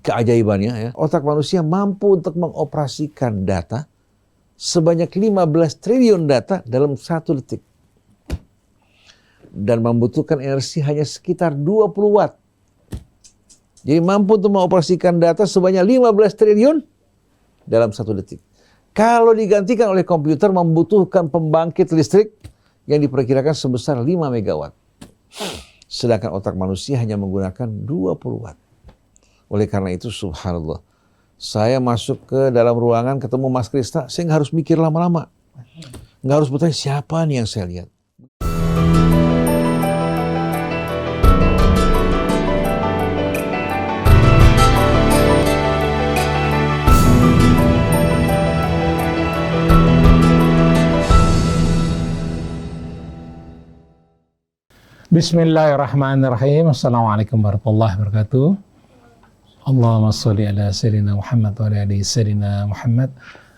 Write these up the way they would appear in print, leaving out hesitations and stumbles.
keajaibannya ya, otak manusia mampu untuk mengoperasikan data sebanyak 15 triliun data dalam 1 detik. Dan membutuhkan energi hanya sekitar 20 watt. Jadi mampu untuk mengoperasikan data sebanyak 15 triliun dalam 1 detik. Kalau digantikan oleh komputer membutuhkan pembangkit listrik yang diperkirakan sebesar 5 megawatt. Sedangkan otak manusia hanya menggunakan 20 watt. Oleh karena itu subhanallah, saya masuk ke dalam ruangan ketemu Mas Krista, saya nggak harus mikir lama-lama. Nggak harus bertanya siapa nih yang saya lihat. Bismillahirrahmanirrahim. Assalamualaikum warahmatullahi wabarakatuh. Allahumma sholli ala sayyidina Muhammad wa ala ali sayyidina Muhammad.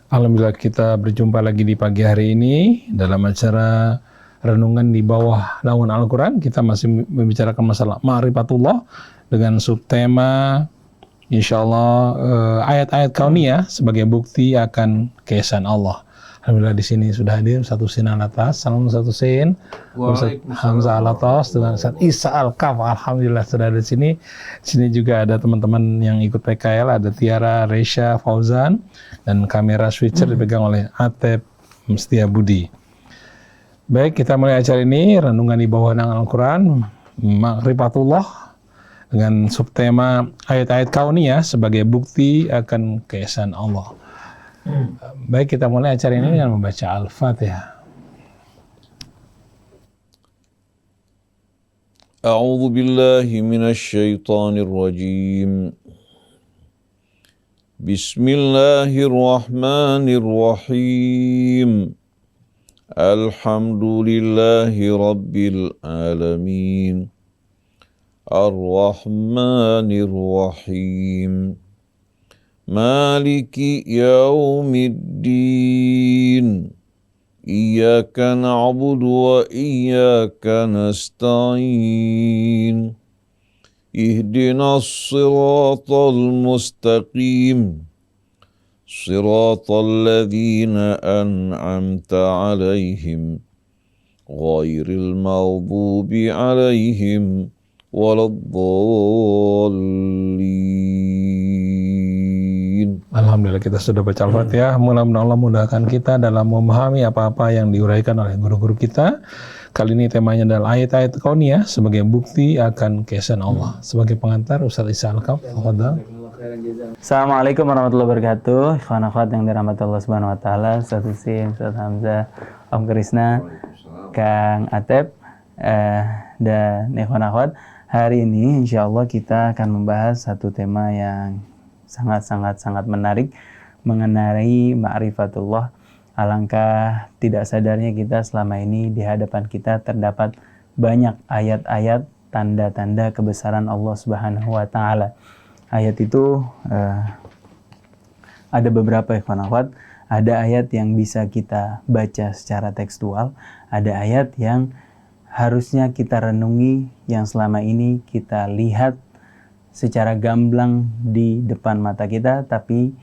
Alhamdulillah kita berjumpa lagi di pagi hari ini dalam acara renungan di bawah naungan Al-Quran. Kita masih membicarakan masalah ma'rifatullah dengan subtema insyaallah ayat-ayat kauniyah sebagai bukti akan keesaan Allah. Alhamdulillah di sini sudah hadir Ustaz Husin Alatas, salam Ustaz Husin, Ustaz Hamzah Alatas dengan Ustaz Isa Al-Kaf. Alhamdulillah sudah ada di sini. Di sini juga ada teman-teman yang ikut PKL, ada Tiara, Resha, Fauzan, dan kamera switcher dipegang oleh Atep Mestia Budi. Baik, kita mulai acara ini renungan di bawah naungan Al-Quran, ma'rifatullah dengan subtema ayat-ayat kauniyah sebagai bukti akan keesaan Allah. Baik, kita mulai acara ini dengan membaca Al-Fatihah. A'udzu billahi minasy syaithanir rajim. Bismillahirrahmanirrahim. Alhamdulillahi rabbil alamin. Ar-Rahmanir Rahim. Maliki yaumiddin. Iyyaka na'budu wa iyyaka nasta'in. Ihdinas siratal mustaqim. Siratal ladzina an'amta 'alaihim ghairil maghdubi 'alaihim waladdallin. Alhamdulillah kita sudah baca Al-Fatihah. Mudah-mudahan Allah mudahkan kita dalam memahami apa-apa yang diuraikan oleh guru-guru kita. Kali ini temanya adalah ayat-ayat kauniyah sebagai bukti akan keesaan Allah. Sebagai pengantar Ustaz Isa Al-Kaf. Assalamualaikum warahmatullahi wabarakatuh. Ikhwan akhwat yang dirahmati Allah Subhanahu wa taala, Ustaz Husin, Ustaz Hamzah, Om Krisna, Kang Atep, dan ikhwan akhwat. Hari ini insyaallah kita akan membahas satu tema yang sangat menarik mengenai ma'rifatullah. Alangkah tidak sadarnya kita selama ini di hadapan kita terdapat banyak ayat-ayat tanda-tanda kebesaran Allah Subhanahu wa taala. Ayat itu ada beberapa ikhwan akhwat. Ada ayat yang bisa kita baca secara tekstual, ada ayat yang harusnya kita renungi, yang selama ini kita lihat secara gamblang di depan mata kita, tapi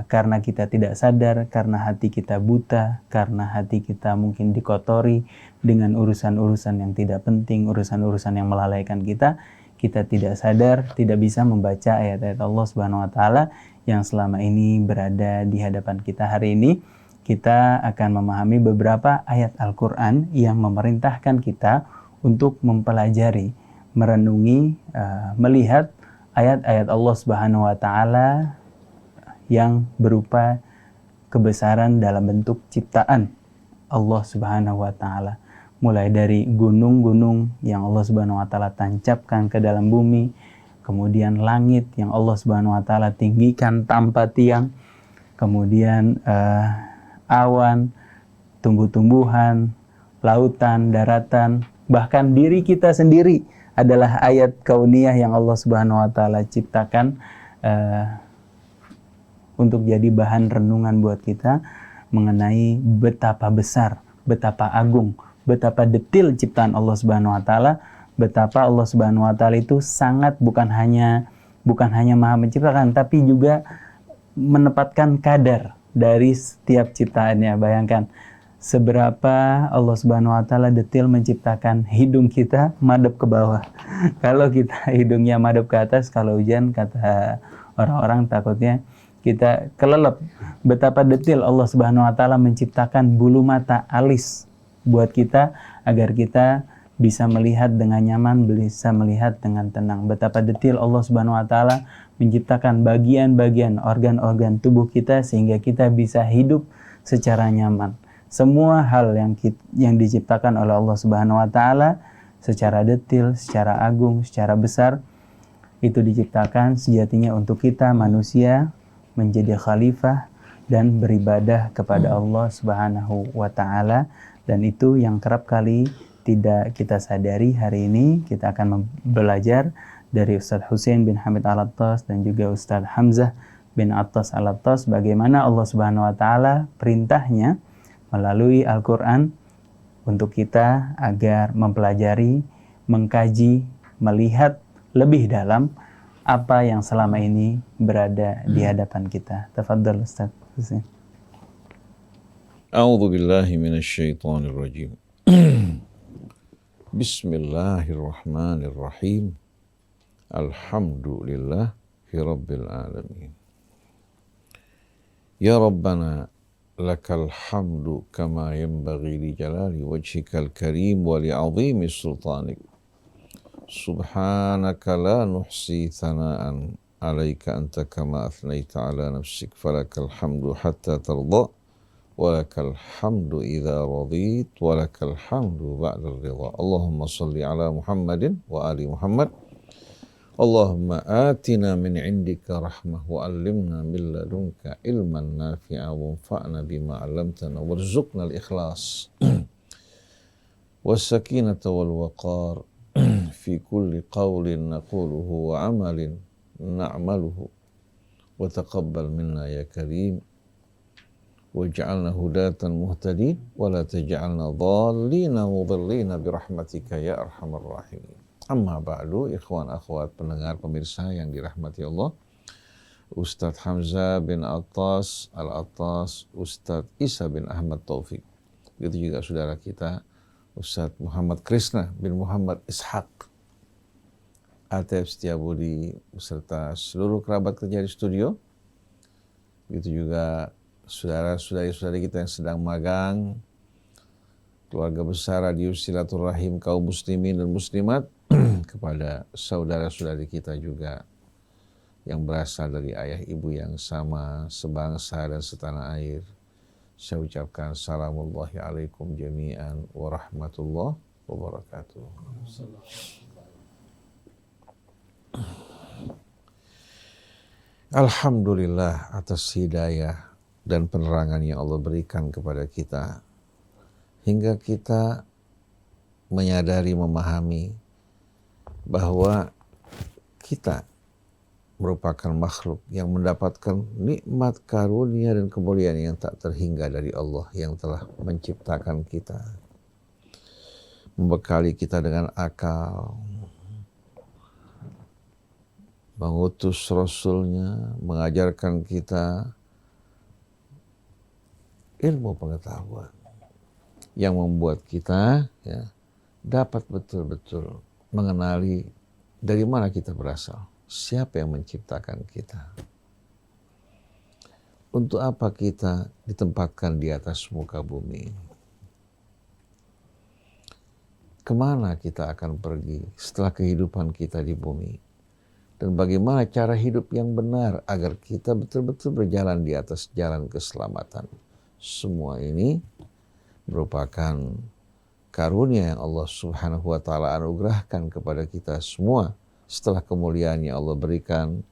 karena kita tidak sadar, karena hati kita buta, karena hati kita mungkin dikotori dengan urusan-urusan yang tidak penting, urusan-urusan yang melalaikan kita tidak sadar, tidak bisa membaca ayat-ayat Allah Subhanahu wa taala yang selama ini berada di hadapan kita. Hari ini kita akan memahami beberapa ayat Al-Quran yang memerintahkan kita untuk mempelajari, merenungi, melihat ayat-ayat Allah Subhanahu wa taala yang berupa kebesaran dalam bentuk ciptaan Allah Subhanahu wa taala. Mulai dari gunung-gunung yang Allah Subhanahu wa taala tancapkan ke dalam bumi, kemudian langit yang Allah Subhanahu wa taala tinggikan tanpa tiang, kemudian awan, tumbuh-tumbuhan, lautan, daratan, bahkan diri kita sendiri adalah ayat kauniyah yang Allah Subhanahu wa taala ciptakan untuk jadi bahan renungan buat kita mengenai betapa besar, betapa agung, betapa detil ciptaan Allah Subhanahu wa taala, betapa Allah Subhanahu wa taala itu sangat bukan hanya bukan hanya Maha Menciptakan, tapi juga menempatkan kadar dari setiap ciptaannya. Bayangkan seberapa Allah Subhanahu wa taala detail menciptakan hidung kita madep ke bawah. Kalau kita hidungnya madep ke atas, kalau hujan kata orang-orang takutnya kita kelelep. Betapa detail Allah Subhanahu wa taala menciptakan bulu mata alis buat kita agar kita bisa melihat dengan nyaman, bisa melihat dengan tenang. Betapa detail Allah Subhanahu wa taala menciptakan bagian-bagian organ-organ tubuh kita sehingga kita bisa hidup secara nyaman. Semua hal yang diciptakan oleh Allah Subhanahu wa taala secara detail, secara agung, secara besar itu diciptakan sejatinya untuk kita manusia menjadi khalifah dan beribadah kepada Allah Subhanahu wa taala, dan itu yang kerap kali tidak kita sadari. Hari ini kita akan belajar dari Ustadz Husain bin Hamid Al-Attas dan juga Ustadz Hamzah bin Attas Al-Attas bagaimana Allah Subhanahu wa taala perintahnya melalui Al-Qur'an untuk kita agar mempelajari, mengkaji, melihat lebih dalam apa yang selama ini berada di hadapan kita. Tafadhal Ustadz Husain. A'udzu billahi minasy syaithanir rajim. Bismillahirrahmanirrahim. Alhamdulillahi rabbil alamin. Ya Rabbana lakal hamdu kama yanbaghi li jalali wajhikal karim wa li 'azimi sultanik. Subhanaka la nuhsi thana'an 'alaika anta kama athnaita 'ala nafsik falakal hamdu hatta tarda. Walakal hamdu idza radit walakal hamdu ba'da ridha. Allahumma salli ala Muhammadin wa ali Muhammad. Allahumma atina min indika rahmah wa 'allimna min ladunka ilman nafi'a wanfa'na bima 'allamtana warzuqna al-ikhlas was sakinata wal waqar fi kulli qawlin naquluhu wa 'amalin na'maluhu wa taqabbal minna ya karim. Waj'alna hudatan muhtadin wa la taj'alna dhallina mudillina birahmatika ya arhamar rahimin. Amma ba'du, ikhwan akhwat pendengar pemirsa yang dirahmati Allah. Ustadz Hamzah bin Attas Al-Attas, Ustadz Isa bin Ahmad Taufik. Begitu juga saudara kita Ustadz Muhammad Krisna bin Muhammad Ishaq Atef Setiabudi beserta seluruh kerabat kerja di studio. Begitu juga saudara-saudari kita yang sedang magang, keluarga besar Radio Silaturahim kaum muslimin dan muslimat, kepada saudara-saudari kita juga yang berasal dari ayah ibu yang sama, sebangsa dan setanah air. Saya ucapkan salamullahi alaikum jami'an wa rahmatullahi wabarakatuh. Alhamdulillah atas hidayah dan penerangan yang Allah berikan kepada kita hingga kita menyadari, memahami bahwa kita merupakan makhluk yang mendapatkan nikmat karunia dan kemuliaan yang tak terhingga dari Allah yang telah menciptakan kita, membekali kita dengan akal, mengutus Rasulnya, mengajarkan kita ilmu pengetahuan yang membuat kita dapat betul-betul mengenali dari mana kita berasal, siapa yang menciptakan kita, untuk apa kita ditempatkan di atas muka bumi, kemana kita akan pergi setelah kehidupan kita di bumi, dan bagaimana cara hidup yang benar agar kita betul-betul berjalan di atas jalan keselamatan. Semua ini merupakan karunia yang Allah Subhanahu wa taala anugerahkan kepada kita semua setelah kemuliaan yang Allah berikan,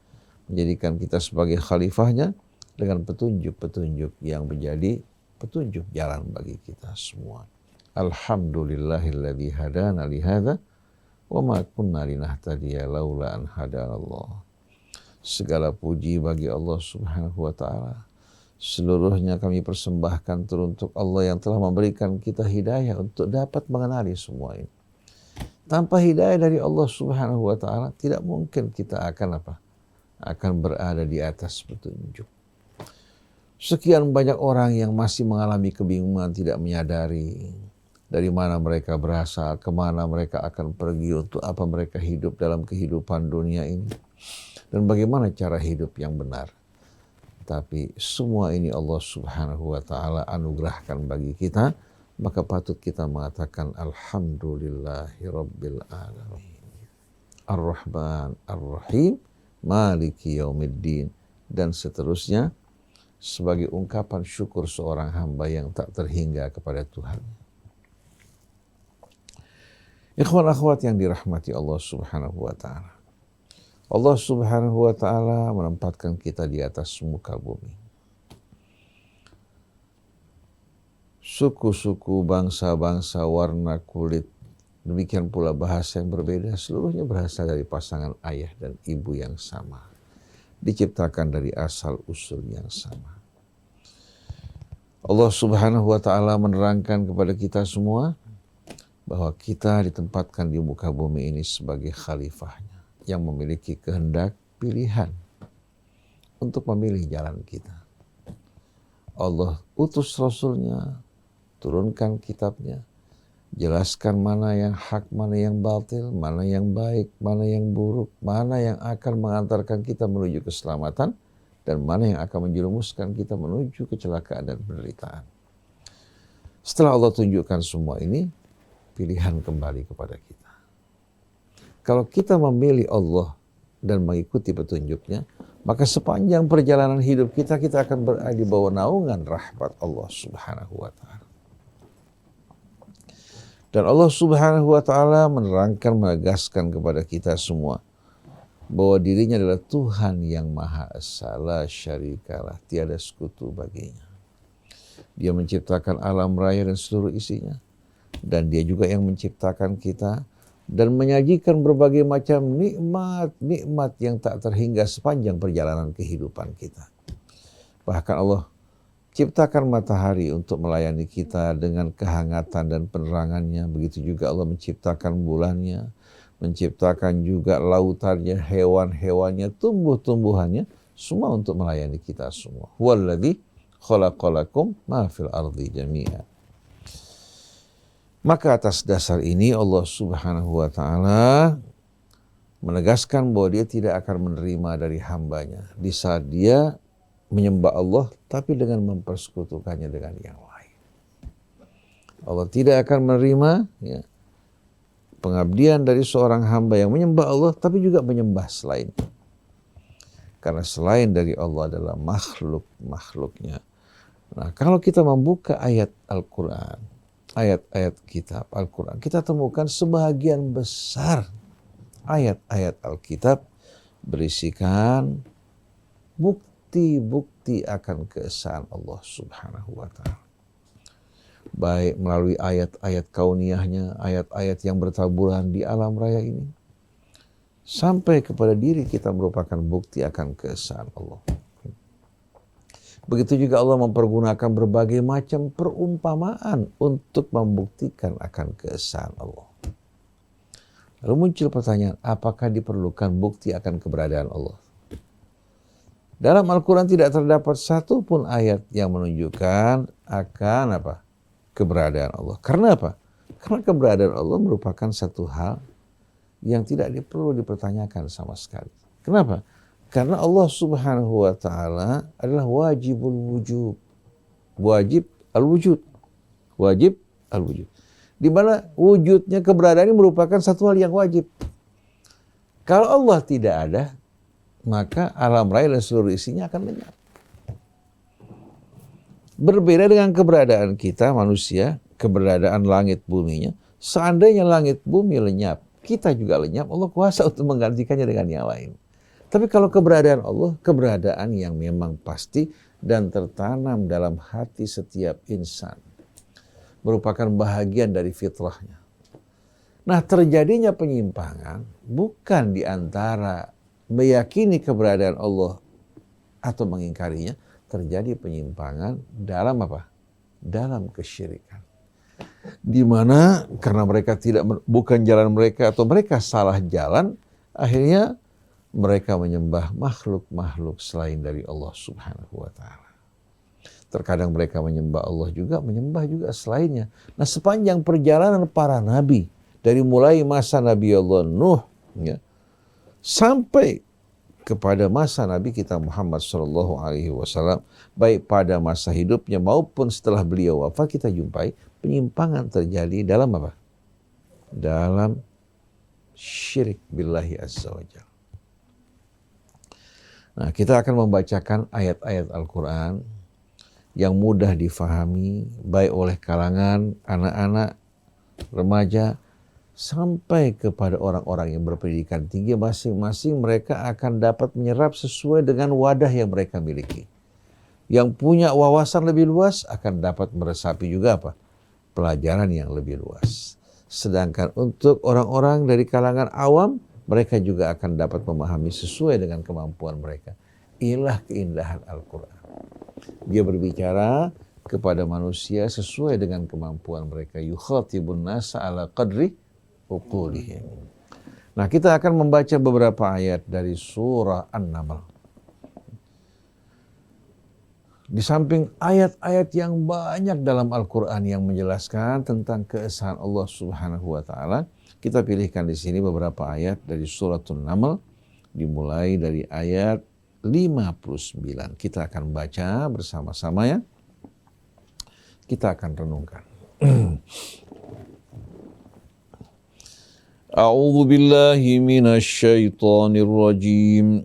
menjadikan kita sebagai khalifahnya dengan petunjuk-petunjuk yang menjadi petunjuk jalan bagi kita semua. Alhamdulillahilladzi hadana li hadza wa ma kunna linahtadiya laula an hadanallah. Segala puji bagi Allah Subhanahu wa taala. Seluruhnya kami persembahkan teruntuk Allah yang telah memberikan kita hidayah untuk dapat mengenali semua ini. Tanpa hidayah dari Allah Subhanahu wa taala tidak mungkin kita akan akan berada di atas petunjuk. Sekian banyak orang yang masih mengalami kebingungan, tidak menyadari dari mana mereka berasal, kemana mereka akan pergi, untuk apa mereka hidup dalam kehidupan dunia ini, dan bagaimana cara hidup yang benar. Tapi semua ini Allah Subhanahu wa ta'ala anugerahkan bagi kita, maka patut kita mengatakan alhamdulillahi rabbil alamin. Ar-Rahman Ar-Rahim Maliki Yaumiddin, dan seterusnya sebagai ungkapan syukur seorang hamba yang tak terhingga kepada Tuhan. Ikhwan akhwat yang dirahmati Allah Subhanahu wa ta'ala, Allah Subhanahu wa ta'ala menempatkan kita di atas muka bumi. Suku-suku, bangsa-bangsa, warna kulit, demikian pula bahasa yang berbeda, seluruhnya berasal dari pasangan ayah dan ibu yang sama. Diciptakan dari asal usul yang sama. Allah Subhanahu wa ta'ala menerangkan kepada kita semua bahwa kita ditempatkan di muka bumi ini sebagai khalifahnya, yang memiliki kehendak pilihan untuk memilih jalan kita. Allah utus Rasulnya, turunkan kitabnya, jelaskan mana yang hak, mana yang batil, mana yang baik, mana yang buruk, mana yang akan mengantarkan kita menuju keselamatan, dan mana yang akan menjerumuskan kita menuju kecelakaan dan penderitaan. Setelah Allah tunjukkan semua ini, pilihan kembali kepada kita. Kalau kita memilih Allah dan mengikuti petunjuknya, maka sepanjang perjalanan hidup kita, kita akan berada di bawah naungan rahmat Allah Subhanahu wa ta'ala. Dan Allah Subhanahu wa ta'ala menerangkan, menegaskan kepada kita semua bahwa dirinya adalah Tuhan yang Maha Esa, la syarikalah, tiada sekutu baginya. Dia menciptakan alam raya dan seluruh isinya, dan dia juga yang menciptakan kita dan menyajikan berbagai macam nikmat yang tak terhingga sepanjang perjalanan kehidupan kita. Bahkan Allah ciptakan matahari untuk melayani kita dengan kehangatan dan penerangannya. Begitu juga Allah menciptakan bulannya, menciptakan juga lautannya, hewan-hewannya, tumbuh-tumbuhannya, semua untuk melayani kita semua. Huwallazi khalaqalakum ma fil ardi jami'an. Maka atas dasar ini Allah Subhanahu wa ta'ala menegaskan bahwa dia tidak akan menerima dari hambanya di saat dia menyembah Allah tapi dengan mempersekutukannya dengan yang lain. Allah tidak akan menerima pengabdian dari seorang hamba yang menyembah Allah tapi juga menyembah selain. Karena selain dari Allah adalah makhluk-makhluknya. Nah, kalau kita membuka ayat Al-Quran, ayat-ayat kitab Al-Quran, kita temukan sebahagian besar ayat-ayat Alkitab berisikan bukti-bukti akan keesaan Allah Subhanahu wa ta'ala. Baik melalui ayat-ayat kauniyahnya, ayat-ayat yang bertaburan di alam raya ini, sampai kepada diri kita merupakan bukti akan keesaan Allah. Begitu juga Allah mempergunakan berbagai macam perumpamaan untuk membuktikan akan keesaan Allah. Lalu muncul pertanyaan, apakah diperlukan bukti akan keberadaan Allah? Dalam Al-Quran tidak terdapat satu pun ayat yang menunjukkan akan keberadaan Allah. Karena apa? Karena keberadaan Allah merupakan satu hal yang tidak perlu dipertanyakan sama sekali. Kenapa? Karena Allah Subhanahu wa ta'ala adalah wajibul wujud. Wajib al-wujud. Wajib al-wujud. Di mana wujudnya, keberadaan ini merupakan satu hal yang wajib. Kalau Allah tidak ada, maka alam raya dan seluruh isinya akan lenyap. Berbeda dengan keberadaan kita manusia, keberadaan langit buminya. Seandainya langit bumi lenyap, kita juga lenyap, Allah kuasa untuk menggantikannya dengan yang lain. Tapi kalau keberadaan Allah, keberadaan yang memang pasti dan tertanam dalam hati setiap insan, merupakan bahagian dari fitrahnya. Nah, terjadinya penyimpangan bukan di antara meyakini keberadaan Allah atau mengingkarinya, terjadi penyimpangan dalam dalam kesyirikan. Di mana karena mereka bukan jalan mereka atau mereka salah jalan, akhirnya mereka menyembah makhluk-makhluk selain dari Allah Subhanahu wa taala. Terkadang mereka menyembah Allah juga, menyembah juga selainnya. Nah, sepanjang perjalanan para nabi, dari mulai masa Nabi Allah Nuh, ya, sampai kepada masa Nabi kita Muhammad Sallallahu Alaihi Wasallam, baik pada masa hidupnya maupun setelah beliau wafat, kita jumpai penyimpangan terjadi dalam apa? Dalam syirik billahi azza wa jalla. Nah, kita akan membacakan ayat-ayat Al-Quran yang mudah difahami baik oleh kalangan anak-anak, remaja, sampai kepada orang-orang yang berpendidikan tinggi. Masing-masing mereka akan dapat menyerap sesuai dengan wadah yang mereka miliki. Yang punya wawasan lebih luas akan dapat meresapi juga apa? Pelajaran yang lebih luas. Sedangkan untuk orang-orang dari kalangan awam, mereka juga akan dapat memahami sesuai dengan kemampuan mereka. Inilah keindahan Al-Quran. Dia berbicara kepada manusia sesuai dengan kemampuan mereka. Yukhatibun nasa ala qadri uqulihim. Nah, kita akan membaca beberapa ayat dari surah An-Naml. Di samping ayat-ayat yang banyak dalam Al-Quran yang menjelaskan tentang keesaan Allah Subhanahu wa taala, kita pilihkan di sini beberapa ayat dari surah An-Naml, dimulai dari ayat 59. Kita akan baca bersama-sama ya. Kita akan renungkan. A'udzu billahi minasy syaithanir rajim.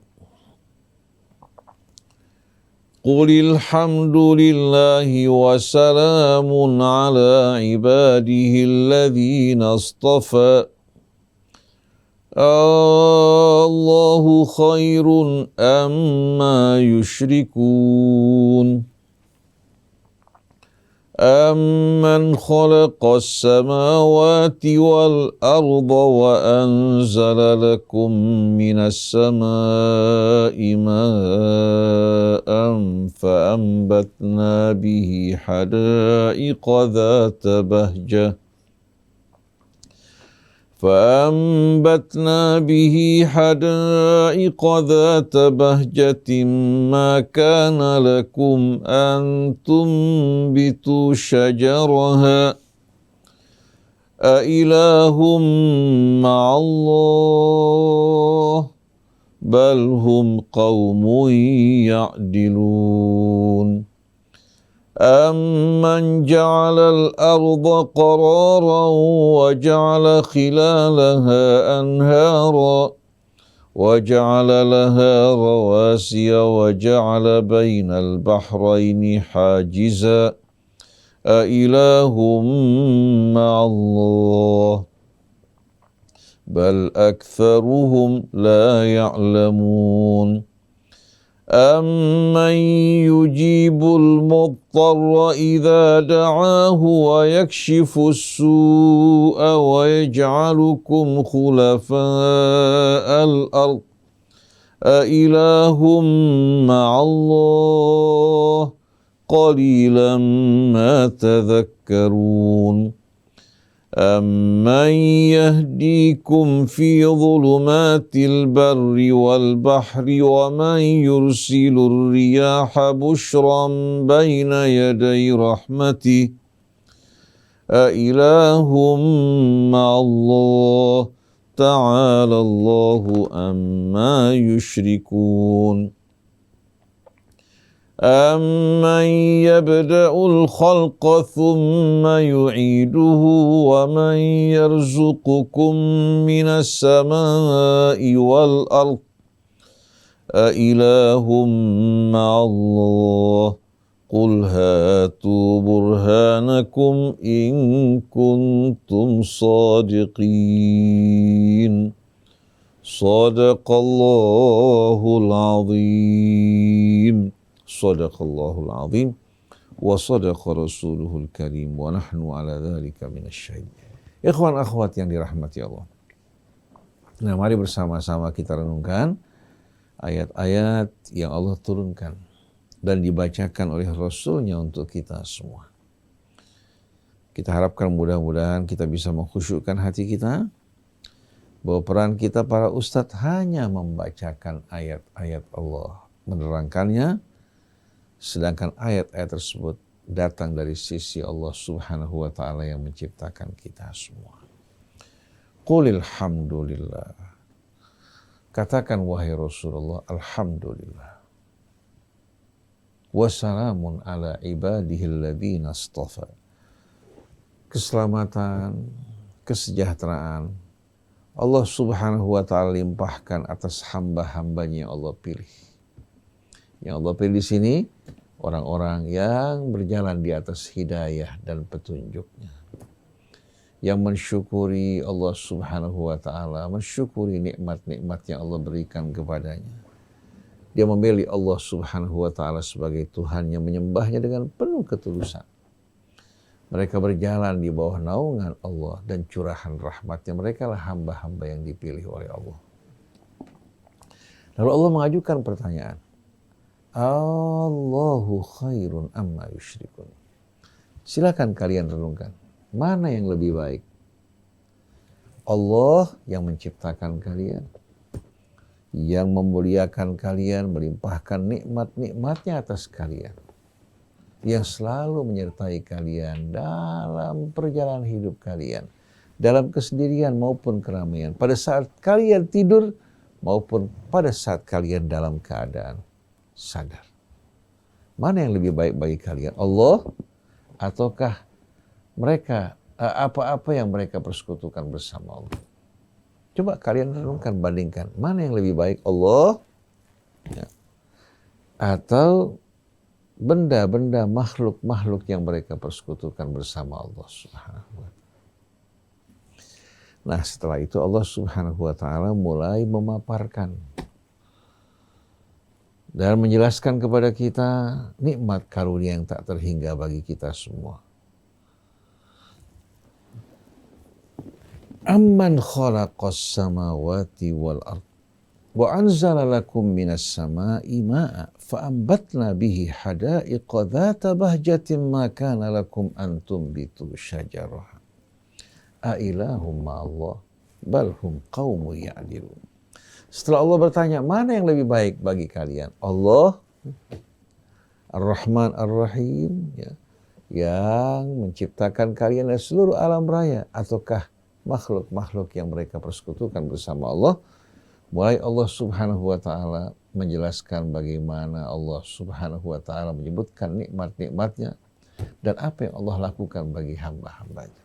Qulil hamdulillahi wa salamun ala ibadihi alladhina astafa. Allahu khairun amma yushrikun. أَمَّنْ خَلَقَ السَّمَاوَاتِ وَالْأَرْضَ وَأَنزَلَ لَكُم مِّنَ السَّمَاءِ مَاءً فَأَنبَتْنَا بِهِ حَدَائِقَ ذَاتَ بَهْجَةٍ ما كان لكم أن تنبتوا شجرها أإله مع الله بل هم قوم يعدلون أَمَّنْ جَعَلَ الْأَرْضَ قَرَارًا وَجَعَلَ خِلَالَهَا أَنْهَارًا وَجَعَلَ لَهَا رَوَاسِيَ وَجَعَلَ بَيْنَ الْبَحْرَيْنِ حَاجِزًا أَإِلَٰهٌ مَّعَ اللَّهِ بَلْ أَكْثَرُهُمْ لَا يَعْلَمُونَ أَمَّنْ يُجِيبُ الْمُضْطَرَّ إِذَا دَعَاهُ وَيَكْشِفُ السُّوءَ وَيَجْعَلُكُمْ خُلَفَاءَ الْأَرْضِ أَإِلَٰهٌ مَّعَ اللَّهِ قَلِيلًا مَا تَذَكَّرُونَ أَمَّنْ يَهْدِيكُمْ فِي ظُلُمَاتِ الْبَرِّ وَالْبَحْرِ وَمَنْ يُرْسِلُ الرِّيَاحَ بُشْرًا بَيْنَ يَدَيْ رَحْمَتِهِ أَإِلَٰهٌ مَّعَ اللَّهِ تَعَالَى اللَّهُ عَمَّا يُشْرِكُونَ أَمَّنْ يَبْدَأُ الْخَلْقَ ثُمَّ يُعِيدُهُ وَمَنْ يَرْزُقُكُم مِّنَ السَّمَاءِ وَالْأَرْضِ أَإِلَٰهٌ مَّعَ اللَّهِ قُلْ هَاتُوا بُرْهَانَكُمْ إِن كُنتُمْ صَادِقِينَ صَدَقَ اللَّهُ الْعَظِيمُ Sadaqallahul azim wa sadaqa rasuluhul karim wa nahnu ala dhalika minasyahidin. Ikhwan akhwat yang dirahmati Allah. Nah, mari bersama-sama kita renungkan ayat-ayat yang Allah turunkan dan dibacakan oleh Rasulnya untuk kita semua. Kita harapkan mudah-mudahan kita bisa mengkhusyukkan hati kita, bahwa peran kita para ustadz hanya membacakan ayat-ayat Allah, menerangkannya, sedangkan ayat-ayat tersebut datang dari sisi Allah Subhanahu wa Ta'ala yang menciptakan kita semua. Qulil hamdulillah. Katakan wahai Rasulullah, alhamdulillah. Wassalamun ala ibadihil ladzina astafa. Keselamatan, kesejahteraan Allah Subhanahu wa Ta'ala limpahkan atas hamba-hambanya yang Allah pilih. Yang Allah pilih di sini orang-orang yang berjalan di atas hidayah dan petunjuknya, yang mensyukuri Allah Subhanahu wa Ta'ala, mensyukuri nikmat-nikmat yang Allah berikan kepadanya. Dia memilih Allah Subhanahu wa Ta'ala sebagai Tuhannya, menyembahnya dengan penuh ketulusan. Mereka berjalan di bawah naungan Allah dan curahan rahmatnya. Mereka lah hamba-hamba yang dipilih oleh Allah. Lalu Allah mengajukan pertanyaan. Allahu khairun amma yusyrikun. Silakan kalian renungkan. Mana yang lebih baik? Allah yang menciptakan kalian, yang memuliakan kalian, melimpahkan nikmat-nikmatnya atas kalian, yang selalu menyertai kalian dalam perjalanan hidup kalian, dalam kesendirian maupun keramaian, pada saat kalian tidur maupun pada saat kalian dalam keadaan sadar. Mana yang lebih baik bagi kalian? Allah ataukah mereka, apa-apa yang mereka persekutukan bersama Allah? Coba kalian renungkan, bandingkan. Mana yang lebih baik? Allah ya, atau benda-benda makhluk-makhluk yang mereka persekutukan bersama Allah Subhanahu wa Ta'ala. Nah, setelah itu Allah Subhanahu wa Ta'ala mulai memaparkan dan menjelaskan kepada kita nikmat karunia yang tak terhingga bagi kita semua. Amman khalaqas samawati wal ardh wa anzala lakum minas sama'i ma'a fa'ambatna bihi hada'iqa dhata bahjatin ma kana lakum an tumbitu syajaraha a ilahum ma'allah bal hum qaumun ya'dilun. Setelah Allah bertanya, mana yang lebih baik bagi kalian? Allah Ar-Rahman Ar-Rahim ya, yang menciptakan kalian dari seluruh alam raya, ataukah makhluk-makhluk yang mereka persekutukan bersama Allah? Mulai Allah Subhanahu wa Ta'ala menjelaskan bagaimana Allah Subhanahu wa Ta'ala menyebutkan nikmat-nikmatnya dan apa yang Allah lakukan bagi hamba-hambanya.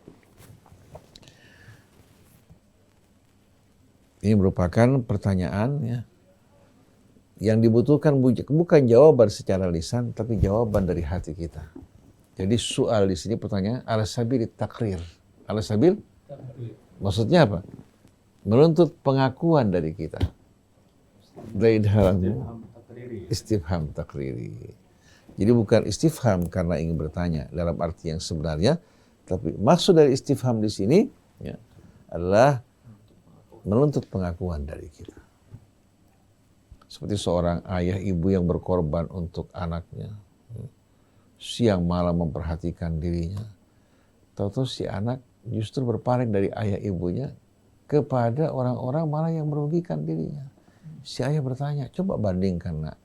Ini merupakan pertanyaan ya, yang dibutuhkan bukan jawaban secara lisan, tapi jawaban dari hati kita. Jadi soal di sini pertanyaan ala sabil takrir. Ala sabil maksudnya apa? Menuntut pengakuan dari kita. Dari dalam istifham takriri. Jadi bukan istifham karena ingin bertanya dalam arti yang sebenarnya, tapi maksud dari istifham di sini ya, adalah menuntut pengakuan dari kita. Seperti seorang ayah ibu yang berkorban untuk anaknya, siang malam memperhatikan dirinya. Tahu-tahu si anak justru berpaling dari ayah ibunya kepada orang-orang malah yang merugikan dirinya. Si ayah bertanya, coba bandingkan nak.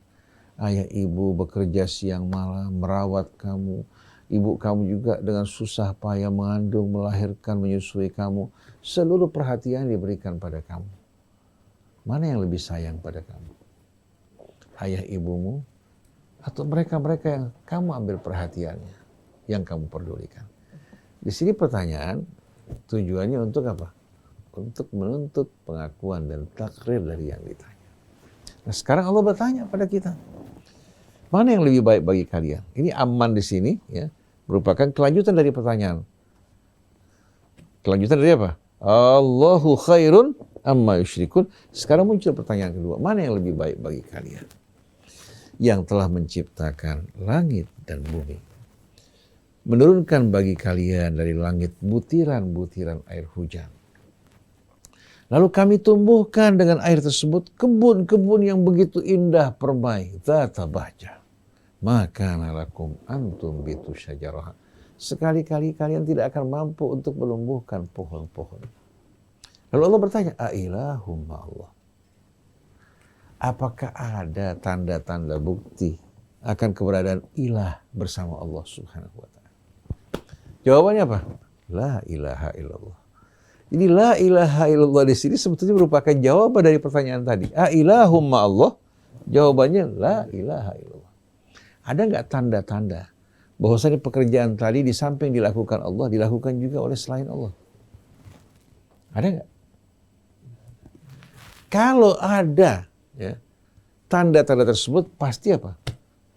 Ayah ibu bekerja siang malam, merawat kamu. Ibu kamu juga dengan susah payah mengandung, melahirkan, menyusui kamu. Seluruh perhatian diberikan pada kamu. Mana yang lebih sayang pada kamu? Ayah ibumu atau mereka-mereka yang kamu ambil perhatiannya, yang kamu pedulikan? Di sini pertanyaan tujuannya untuk apa? Untuk menuntut pengakuan dan takrir dari yang ditanya. Nah, sekarang Allah bertanya pada kita, mana yang lebih baik bagi kalian? Ini aman di sini ya, merupakan kelanjutan dari pertanyaan. Kelanjutan dari apa? Allahu khairun amma yusyrikun. Sekarang muncul pertanyaan kedua, mana yang lebih baik bagi kalian? Yang telah menciptakan langit dan bumi, menurunkan bagi kalian dari langit butiran-butiran air hujan. Lalu kami tumbuhkan dengan air tersebut kebun-kebun yang begitu indah permai, dzata bahjah. Maka nalakum antum bitu syajaraha. Sekali-kali kalian tidak akan mampu untuk menumbuhkan pohon-pohon. Lalu Allah bertanya, "Ailahum ma'allah?" Apakah ada tanda-tanda bukti akan keberadaan ilah bersama Allah Subhanahu wa taala? Jawabannya apa? La ilaha illallah. Jadi la ilaha illallah di sini sebetulnya merupakan jawaban dari pertanyaan tadi. Ailahum ma'allah? Jawabannya la ilaha illallah. Ada nggak tanda-tanda bahwasanya pekerjaan tadi di samping dilakukan Allah, dilakukan juga oleh selain Allah? Ada nggak? Kalau ada, ya, tanda-tanda tersebut pasti apa?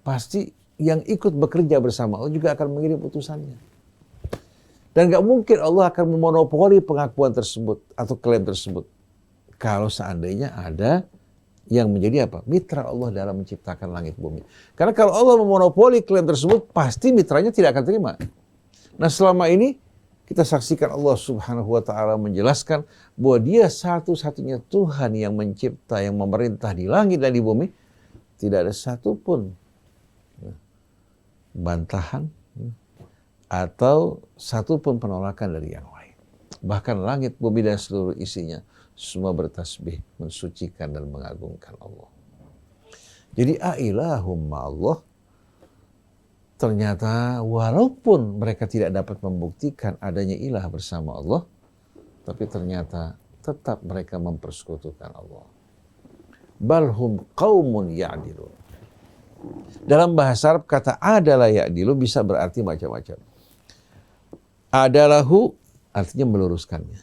Pasti yang ikut bekerja bersama Allah juga akan mengirim utusannya. Dan nggak mungkin Allah akan memonopoli pengakuan tersebut atau klaim tersebut. Kalau seandainya ada yang menjadi apa? Mitra Allah dalam menciptakan langit bumi. Karena kalau Allah memonopoli klaim tersebut, pasti mitranya tidak akan terima. Nah, selama ini kita saksikan Allah Subhanahu wa taala menjelaskan bahwa Dia satu-satunya Tuhan yang mencipta, yang memerintah di langit dan di bumi. Tidak ada satupun bantahan atau satupun penolakan dari yang lain. Bahkan langit, bumi dan seluruh isinya semua bertasbih, mensucikan dan mengagungkan Allah. Jadi ailahum ma'allah, ternyata walaupun mereka tidak dapat membuktikan adanya ilah bersama Allah, tapi ternyata tetap mereka mempersekutukan Allah. Balhum qaumun ya'dilun. Dalam bahasa Arab kata adalah ya'dilu bisa berarti macam-macam. Adalahu artinya meluruskannya.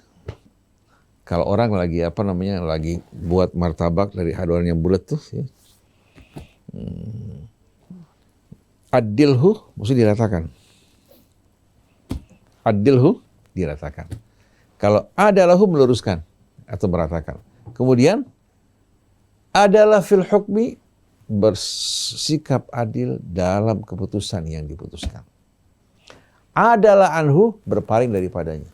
Kalau orang lagi lagi buat martabak dari adonan yang bulat tuh, ya. Adilhu mesti diratakan. Adilhu diratakan. Kalau adalahu meluruskan atau meratakan. Kemudian adalah fil hukmi, bersikap adil dalam keputusan yang diputuskan. Adalah anhu, berpaling daripadanya.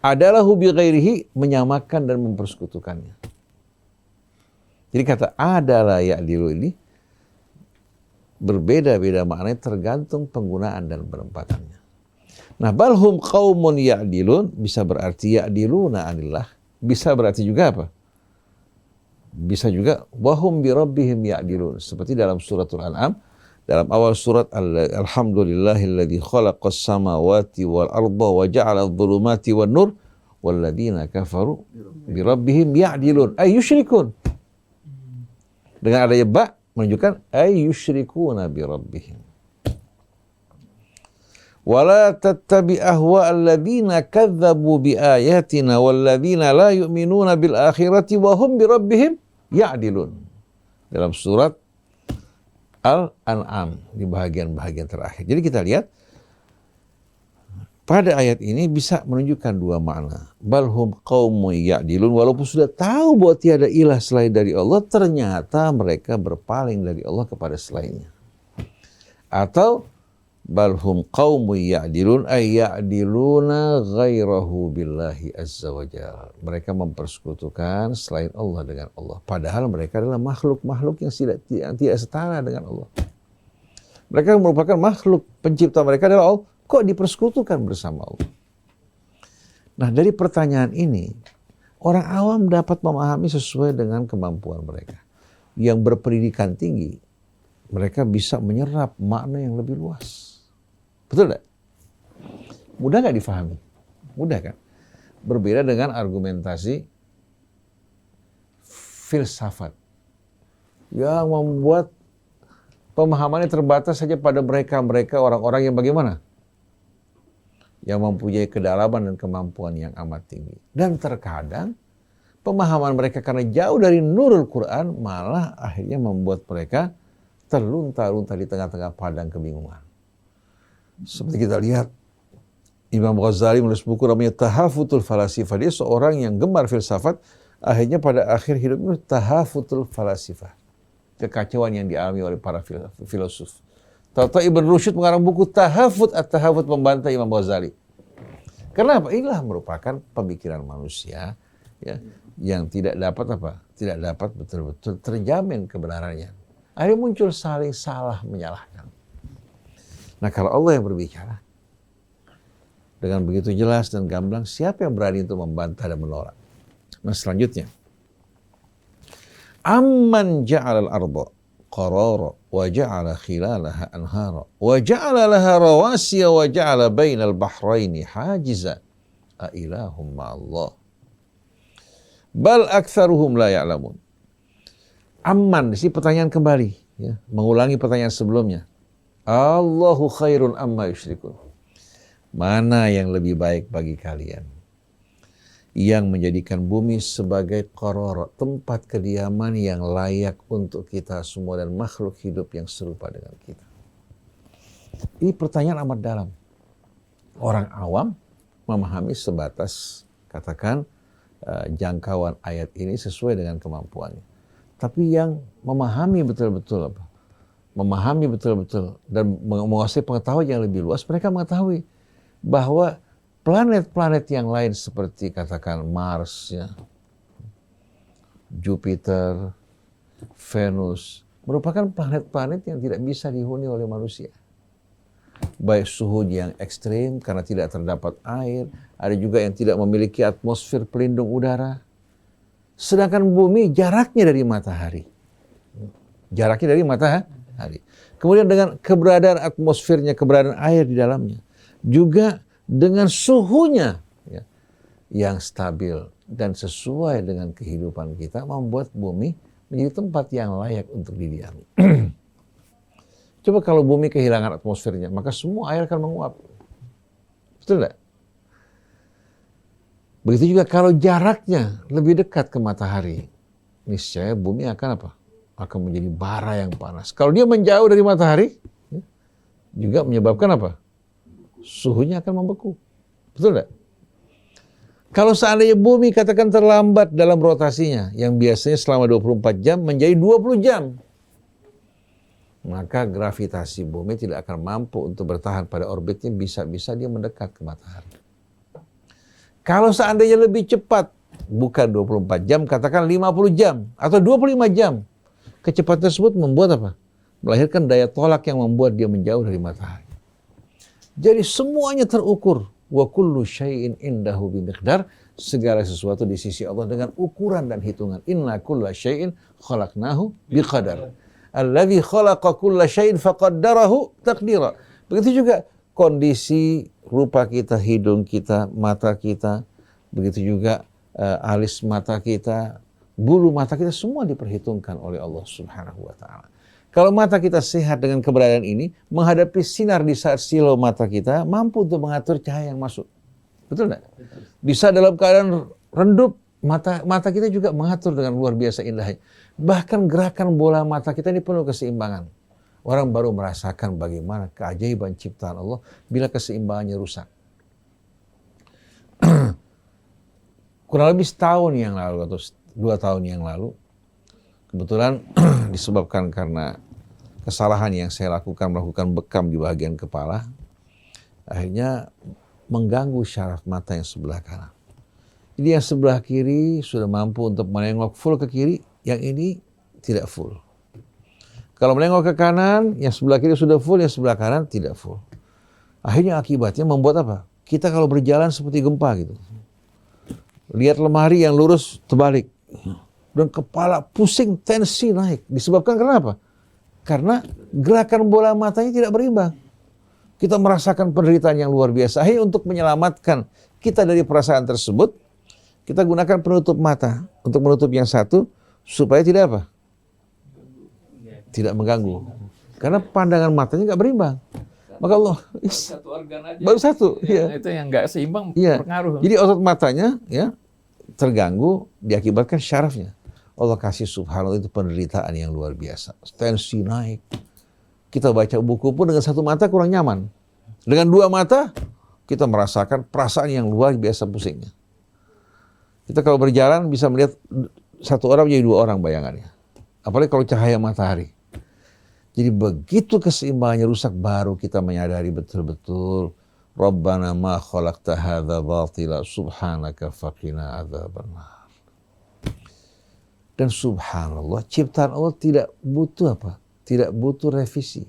Adalah bi ghairihi, menyamakan dan mempersekutukannya. Jadi kata adalah ya'dilu ini berbeda-beda maknanya tergantung penggunaan dan penempatannya. Nah, balhum qaumun ya'dilun bisa berarti ya'diluna anillah, bisa berarti juga apa? Bisa juga wahum bi rabbihim ya'dilun, seperti dalam suratul An'am, dalam awal surat alhamdulillahilladzi khalaqas samawati wal arda wa ja'ala adh-dhulumati wan nur walladzina kafaru bi rabbihim ya'dilun ay yusyrikun. Dengan adanya ba menunjukkan ay yusyrikuna bi rabbihim. Wala tattabi ahwa alladzina kadzabu bi ayatina walladzina la yu'minuna bil akhirati wa hum bi rabbihim ya'dilun. Dalam surat Al-An'am di bahagian-bahagian terakhir. Jadi kita lihat pada ayat ini bisa menunjukkan dua makna. Balhum qaumun ya'dilun, walaupun sudah tahu bahwa tiada ilah selain dari Allah, ternyata mereka berpaling dari Allah kepada selainnya. Atau balhum qaumun ya'dilun ay ya'diluna ghairahu billahi azza wa jalla. Mereka mempersekutukan selain Allah dengan Allah. Padahal mereka adalah makhluk-makhluk yang tidak setara dengan Allah. Mereka merupakan makhluk, pencipta mereka adalah Allah. Kok dipersekutukan bersama Allah? Nah, dari pertanyaan ini, orang awam dapat memahami sesuai dengan kemampuan mereka. Yang berpendidikan tinggi, mereka bisa menyerap makna yang lebih luas. Betul tidak? Mudah nggak difahami? Mudah kan? Berbeda dengan argumentasi filsafat yang membuat pemahamannya terbatas saja pada mereka orang-orang yang bagaimana? Yang mempunyai kedalaman dan kemampuan yang amat tinggi. Dan terkadang pemahaman mereka karena jauh dari nurul Quran malah akhirnya membuat mereka terlunta-lunta di tengah-tengah padang kebingungan. Seperti kita lihat, Imam Ghazali menulis buku namanya Tahafutul Falasifah. Dia seorang yang gemar filsafat, akhirnya pada akhir hidupnya Tahafutul Falasifah. Kekacauan yang dialami oleh para filosof. Tahu-tahu Ibn Rushd mengarang buku Tahafut At-Tahafut, membantah Imam Ghazali. Kenapa? Inilah merupakan pemikiran manusia, ya, yang tidak dapat tidak dapat betul-betul terjamin kebenarannya. Akhirnya muncul saling salah menyalahkan. Nah, kalau Allah yang berbicara, dengan begitu jelas dan gamblang, siapa yang berani untuk membantah dan menolak? Nah, selanjutnya, amman ja'alal arda qarara wa ja'ala khilalaha anhara wa ja'ala laha rawasiya wa ja'ala bainal bahraini hajiza a ilahum ma'allah bal aktsaruhum la ya'lamun. Amman, di sini pertanyaan kembali, ya, mengulangi pertanyaan sebelumnya. Allahu khairun amma yusyrikun. Mana yang lebih baik bagi kalian? Yang menjadikan bumi sebagai qarara, tempat kediaman yang layak untuk kita semua dan makhluk hidup yang serupa dengan kita. Ini pertanyaan amat dalam. Orang awam memahami sebatas, katakan, jangkauan ayat ini sesuai dengan kemampuannya. Tapi yang memahami betul-betul apa? Memahami betul-betul dan menguasai pengetahuan yang lebih luas, mereka mengetahui bahwa planet-planet yang lain seperti katakan Mars, ya, Jupiter, Venus, merupakan planet-planet yang tidak bisa dihuni oleh manusia. Baik suhu yang ekstrim karena tidak terdapat air, ada juga yang tidak memiliki atmosfer pelindung udara. Sedangkan bumi jaraknya dari matahari. Jaraknya dari matahari. Kemudian dengan keberadaan atmosfernya, keberadaan air di dalamnya. Juga dengan suhunya, ya, yang stabil dan sesuai dengan kehidupan kita, membuat bumi menjadi tempat yang layak untuk didiami. Coba kalau bumi kehilangan atmosfernya, maka semua air akan menguap. Betul tidak? Begitu juga kalau jaraknya lebih dekat ke matahari, niscaya bumi akan apa? Akan menjadi bara yang panas. Kalau dia menjauh dari matahari, ya, juga menyebabkan apa? Suhunya akan membeku. Betul tidak? Kalau seandainya bumi katakan terlambat dalam rotasinya, yang biasanya selama 24 jam menjadi 20 jam, maka gravitasi bumi tidak akan mampu untuk bertahan pada orbitnya, bisa-bisa dia mendekat ke matahari. Kalau seandainya lebih cepat, bukan 24 jam, katakan 50 jam atau 25 jam, kecepatan tersebut membuat apa? Melahirkan daya tolak yang membuat dia menjauh dari matahari. Jadi semuanya terukur. Wa kullu syai'in indahu bimiqdar. Segala sesuatu di sisi Allah dengan ukuran dan hitungan. Inna kulla syai'in khalaqnahu biqadar. Alladzi khalaqa kulla syai'in faqaddarahu taqdira. Begitu juga kondisi rupa kita, hidung kita, mata kita, begitu juga alis mata kita, bulu mata kita, semua diperhitungkan oleh Allah Subhanahu wa ta'ala. Kalau mata kita sehat dengan keberadaan ini, menghadapi sinar di saat silau mata kita, mampu untuk mengatur cahaya yang masuk. Betul tidak? Bisa dalam keadaan redup, mata kita juga mengatur dengan luar biasa indahnya. Bahkan gerakan bola mata kita ini penuh keseimbangan. Orang baru merasakan bagaimana keajaiban ciptaan Allah bila keseimbangannya rusak. Kurang lebih setahun yang lalu atau 2 tahun yang lalu, kebetulan disebabkan karena kesalahan yang saya lakukan, melakukan bekam di bagian kepala, akhirnya mengganggu syaraf mata yang sebelah kanan. Jadi yang sebelah kiri sudah mampu untuk menengok full ke kiri, yang ini tidak full. Kalau menengok ke kanan, yang sebelah kiri sudah full, yang sebelah kanan tidak full. Akhirnya akibatnya membuat apa? Kita kalau berjalan seperti gempa gitu. Lihat lemari yang lurus terbalik. Dan kepala pusing, tensi naik. Disebabkan kenapa? Karena gerakan bola matanya tidak berimbang. Kita merasakan penderitaan yang luar biasa. Akhirnya untuk menyelamatkan kita dari perasaan tersebut, kita gunakan penutup mata untuk menutup yang satu, supaya tidak apa? Tidak mengganggu. Karena pandangan matanya nggak berimbang. Maka Allah, Satu organ aja. baru satu. Ya, Ya. itu yang nggak seimbang Iya. berpengaruh. Jadi otot matanya ya terganggu diakibatkan syarafnya. Allah kasih subhanallah itu penderitaan yang luar biasa. Tensi naik. Kita baca buku pun dengan satu mata kurang nyaman. Dengan 2 mata kita merasakan perasaan yang luar biasa pusingnya. Kita kalau berjalan bisa melihat satu orang menjadi 2 orang bayangannya. Apalagi kalau cahaya matahari. Jadi begitu keseimbangannya rusak, baru kita menyadari betul-betul Rabbana ma khalaqta hadza batila subhanaka faqina adzabannar. Dan subhanallah, ciptaan Allah tidak butuh apa? Tidak butuh revisi.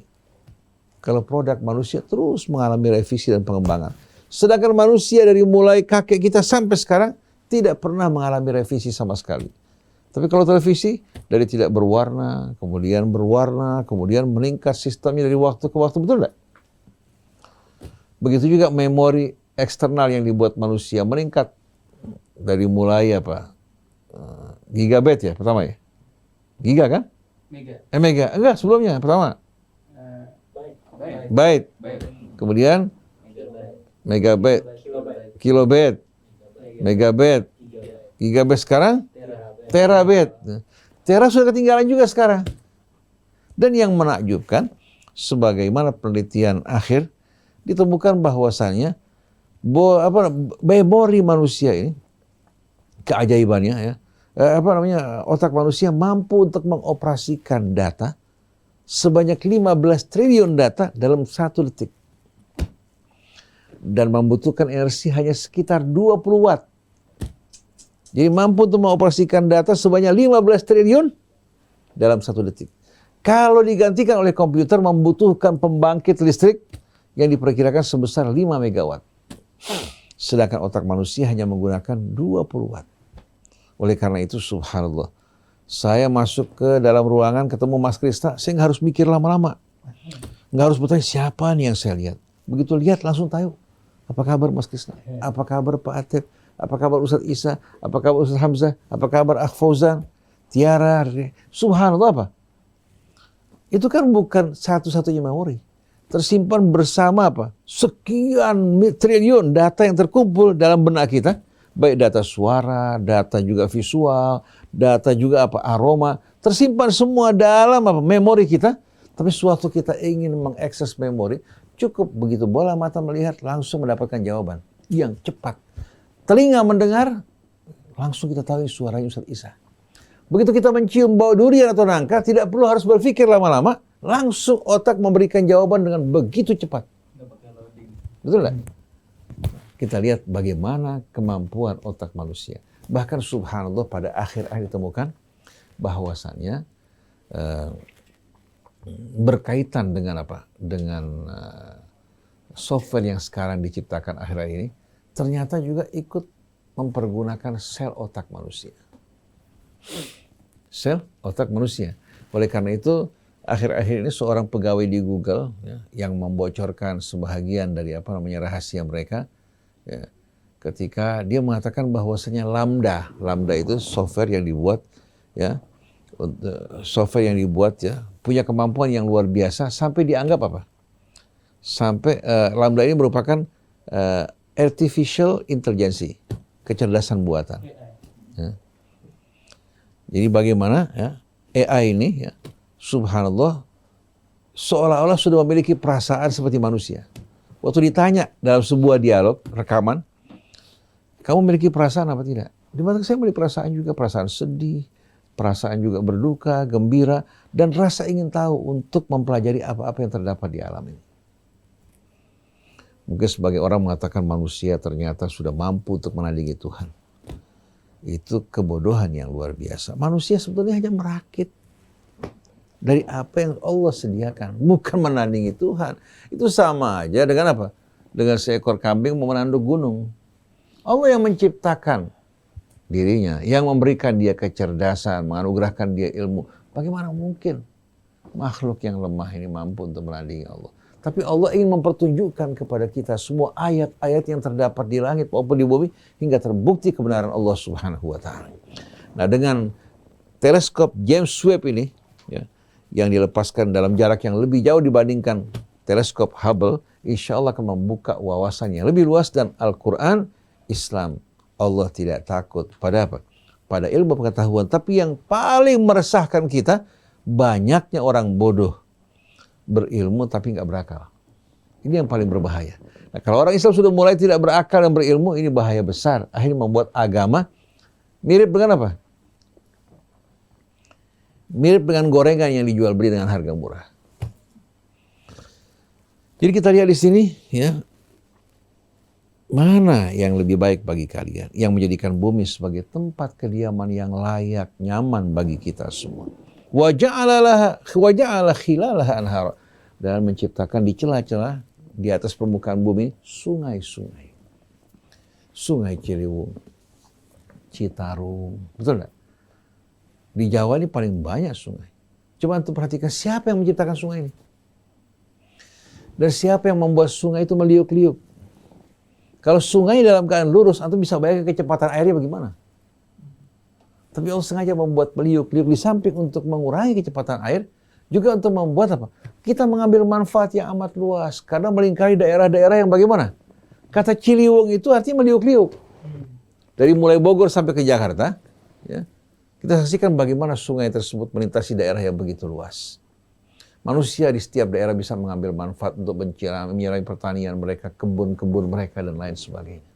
Kalau produk manusia terus mengalami revisi dan pengembangan. Sedangkan manusia dari mulai kakek kita sampai sekarang tidak pernah mengalami revisi sama sekali. Tapi kalau televisi dari tidak berwarna, kemudian meningkat sistemnya dari waktu ke waktu, betul tidak? Begitu juga memori eksternal yang dibuat manusia meningkat dari mulai gigabit ya pertama ya, giga kan? Mega, enggak sebelumnya pertama. Byte. Kemudian megabit, kilobit, megabit, gigabit, sekarang terabit. Tera sudah ketinggalan juga sekarang. Dan yang menakjubkan, sebagaimana penelitian akhir ditemukan bahwasannya memori manusia ini, keajaibannya ya, otak manusia mampu untuk mengoperasikan data sebanyak 15 triliun data dalam 1 detik. Dan membutuhkan energi hanya sekitar 20 watt. Jadi mampu untuk mengoperasikan data sebanyak 15 triliun dalam 1 detik. Kalau digantikan oleh komputer membutuhkan pembangkit listrik yang diperkirakan sebesar 5 megawatt. Sedangkan otak manusia hanya menggunakan 20 watt. Oleh karena itu subhanallah, saya masuk ke dalam ruangan ketemu Mas Krista, saya nggak harus mikir lama-lama. Nggak harus bertanya siapa nih yang saya lihat. Begitu lihat langsung tahu. Apa kabar Mas Krista? Apa kabar Pak Atep? Apa kabar Ustadz Isa? Apa kabar Ustadz Hamzah? Apa kabar Akh Fauzan? Tiara? Subhanallah apa? Itu kan bukan satu-satunya memori. Tersimpan bersama sekian triliun data yang terkumpul dalam benak kita. Baik data suara, data juga visual, data juga aroma. Tersimpan semua dalam memori kita. Tapi suatu kita ingin mengakses memori, cukup begitu bola mata melihat langsung mendapatkan jawaban yang cepat. Telinga mendengar, langsung kita tahu suaranya Ustadz Isa. Begitu kita mencium bau durian atau nangka, tidak perlu harus berpikir lama-lama, langsung otak memberikan jawaban dengan begitu cepat. Betul nggak? Kita lihat bagaimana kemampuan otak manusia. Bahkan subhanallah pada akhir-akhir ditemukan bahwasannya berkaitan dengan Dengan software yang sekarang diciptakan akhir-akhir ini, ternyata juga ikut mempergunakan sel otak manusia. Sel otak manusia. Oleh karena itu, akhir-akhir ini seorang pegawai di Google yang membocorkan sebahagian dari rahasia mereka, ketika dia mengatakan bahwasanya Lambda itu software yang dibuat punya kemampuan yang luar biasa sampai dianggap sampai Lambda ini merupakan artificial intelligence, kecerdasan buatan. Jadi bagaimana AI ini subhanallah seolah-olah sudah memiliki perasaan seperti manusia. Waktu ditanya dalam sebuah dialog rekaman, kamu memiliki perasaan apa tidak? Di mana saya memiliki perasaan juga, perasaan sedih, perasaan juga berduka, gembira, dan rasa ingin tahu untuk mempelajari apa-apa yang terdapat di alam ini. Mungkin sebagai orang mengatakan manusia ternyata sudah mampu untuk menandingi Tuhan. Itu kebodohan yang luar biasa. Manusia sebetulnya hanya merakit dari apa yang Allah sediakan, bukan menandingi Tuhan. Itu sama aja dengan Dengan seekor kambing mau menanduk gunung. Allah yang menciptakan dirinya, yang memberikan dia kecerdasan, menganugerahkan dia ilmu. Bagaimana mungkin makhluk yang lemah ini mampu untuk menandingi Allah? Tapi Allah ingin mempertunjukkan kepada kita semua ayat-ayat yang terdapat di langit maupun di bumi hingga terbukti kebenaran Allah Subhanahu wa taala. Nah, dengan teleskop James Webb ini yang dilepaskan dalam jarak yang lebih jauh dibandingkan teleskop Hubble, insya Allah akan membuka wawasan yang lebih luas, dan Al-Quran, Islam, Allah tidak takut pada pada ilmu pengetahuan. Tapi yang paling meresahkan kita, banyaknya orang bodoh berilmu tapi nggak berakal. Ini yang paling berbahaya. Nah, kalau orang Islam sudah mulai tidak berakal dan berilmu, ini bahaya besar. Akhirnya membuat agama mirip dengan mirip dengan gorengan yang dijual beli dengan harga murah. Jadi kita lihat di sini mana yang lebih baik bagi kalian, yang menjadikan bumi sebagai tempat kediaman yang layak, nyaman bagi kita semua. Wa ja'ala khilalaha anhara, dan menciptakan di celah-celah di atas permukaan bumi sungai-sungai. Sungai Ciliwung, Citarum, betul nggak? Di Jawa ini paling banyak sungai. Coba antum perhatikan siapa yang menciptakan sungai ini? Dan siapa yang membuat sungai itu meliuk-liuk? Kalau sungai dalam keadaan lurus, antum bisa bayangkan kecepatan airnya bagaimana? Tapi Allah sengaja membuat meliuk-liuk di samping untuk mengurangi kecepatan air, juga untuk membuat apa? Kita mengambil manfaat yang amat luas karena melingkari daerah-daerah yang bagaimana? Kata Ciliwung itu artinya meliuk-liuk. Dari mulai Bogor sampai ke Jakarta, ya, kita saksikan bagaimana sungai tersebut melintasi daerah yang begitu luas. Manusia di setiap daerah bisa mengambil manfaat untuk menyirami pertanian mereka, kebun-kebun mereka, dan lain sebagainya.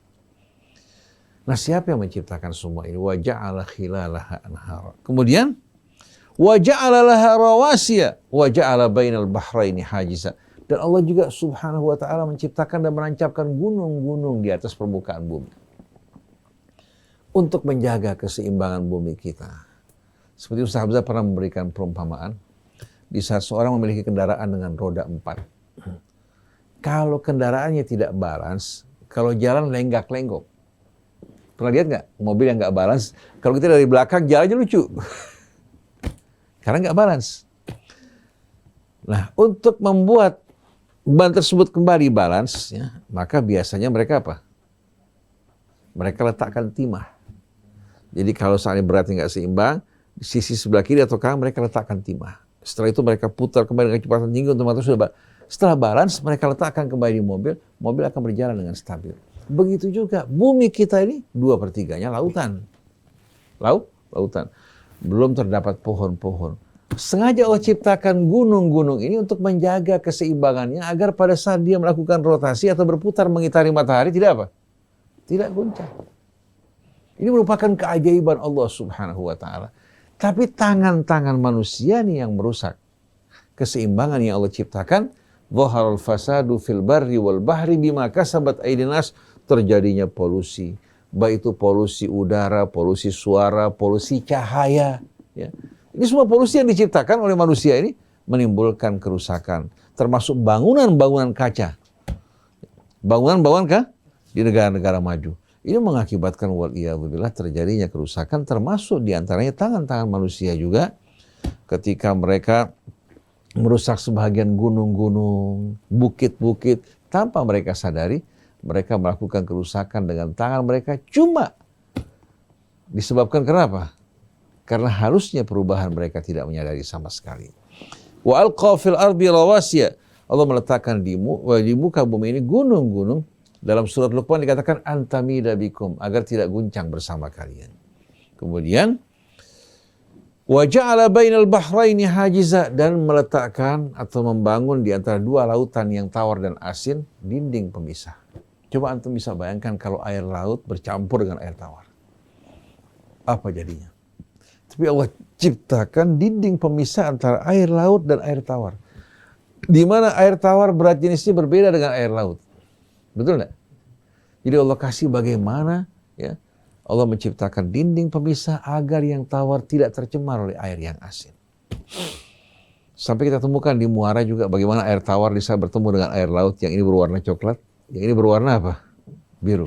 Nah, siapa yang menciptakan semua ini? Wa ja'ala khilalaha anhara. Kemudian, wa ja'ala laha rawasiya wa ja'ala bainal bahraini hajiza. Dan Allah juga subhanahu wa ta'ala menciptakan dan menancapkan gunung-gunung di atas permukaan bumi. Untuk menjaga keseimbangan bumi kita. Seperti Ustaz Hamzah pernah memberikan perumpamaan. Di saat seorang memiliki kendaraan dengan roda 4. Kalau kendaraannya tidak balance, kalau jalan lenggak-lenggok. Pernah lihat nggak? Mobil yang nggak balance, kalau kita dari belakang jalannya lucu. Karena nggak balance. Nah, untuk membuat ban tersebut kembali balance, ya, maka biasanya mereka apa? Mereka letakkan timah. Jadi kalau seandainya beratnya nggak seimbang, di sisi sebelah kiri atau kanan mereka letakkan timah. Setelah itu mereka putar kembali dengan kecepatan tinggi untuk mengatur sudah. Setelah balance, mereka letakkan kembali di mobil, mobil akan berjalan dengan stabil. Begitu juga bumi kita ini 2/3-nya lautan. Lautan. Belum terdapat pohon-pohon. Sengaja Allah ciptakan gunung-gunung ini untuk menjaga keseimbangannya agar pada saat dia melakukan rotasi atau berputar mengitari matahari tidak apa? Tidak goncang. Ini merupakan keajaiban Allah subhanahu wa ta'ala. Tapi tangan-tangan manusia nih yang merusak keseimbangan yang Allah ciptakan. Dhaharal fasadu fil barri wal bahri bima kasabat aydin nas. Terjadinya polusi. Baik itu polusi udara, polusi suara, polusi cahaya. Ya. Ini semua polusi yang diciptakan oleh manusia ini menimbulkan kerusakan. Termasuk bangunan-bangunan kaca. Bangunan-bangunan di negara-negara maju. Ini mengakibatkan wal'iyadzubillah terjadinya kerusakan, termasuk diantaranya tangan-tangan manusia juga ketika mereka merusak sebagian gunung-gunung, bukit-bukit, tanpa mereka sadari, mereka melakukan kerusakan dengan tangan mereka cuma disebabkan kenapa? Karena halusnya perubahan mereka tidak menyadari sama sekali. Wa alqa fil ardi rawasiya. Allah meletakkan di muka bumi ini gunung-gunung. Dalam surat Luqman dikatakan antamida bikum, agar tidak guncang bersama kalian. Kemudian wa ja'ala bainal bahraini hajiza, dan meletakkan atau membangun di antara dua lautan yang tawar dan asin dinding pemisah. Coba antum bisa bayangkan kalau air laut bercampur dengan air tawar. Apa jadinya? Tapi Allah ciptakan dinding pemisah antara air laut dan air tawar. Di mana air tawar berat jenisnya berbeda dengan air laut. Betul nggak? Jadi Allah kasih bagaimana ya Allah menciptakan dinding pemisah agar yang tawar tidak tercemar oleh air yang asin. Sampai kita temukan di muara juga bagaimana air tawar bisa bertemu dengan air laut, yang ini berwarna coklat, yang ini berwarna apa? Biru.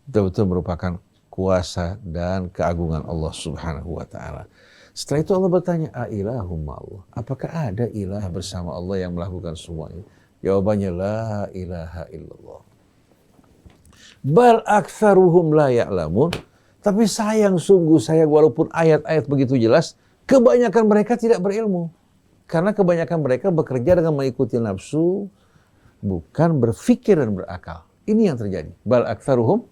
Betul-betul merupakan kuasa dan keagungan Allah subhanahu wa ta'ala. Setelah itu Allah bertanya, ailahum Allah, apakah ada ilah bersama Allah yang melakukan semua ini? Jawabannya, la ilaha illallah. Bal aktsaruhum la ya'lamun. Tapi sayang, sungguh sayang, walaupun ayat-ayat begitu jelas, kebanyakan mereka tidak berilmu. Karena kebanyakan mereka bekerja dengan mengikuti nafsu, bukan berfikir dan berakal. Ini yang terjadi. Bal aktsaruhum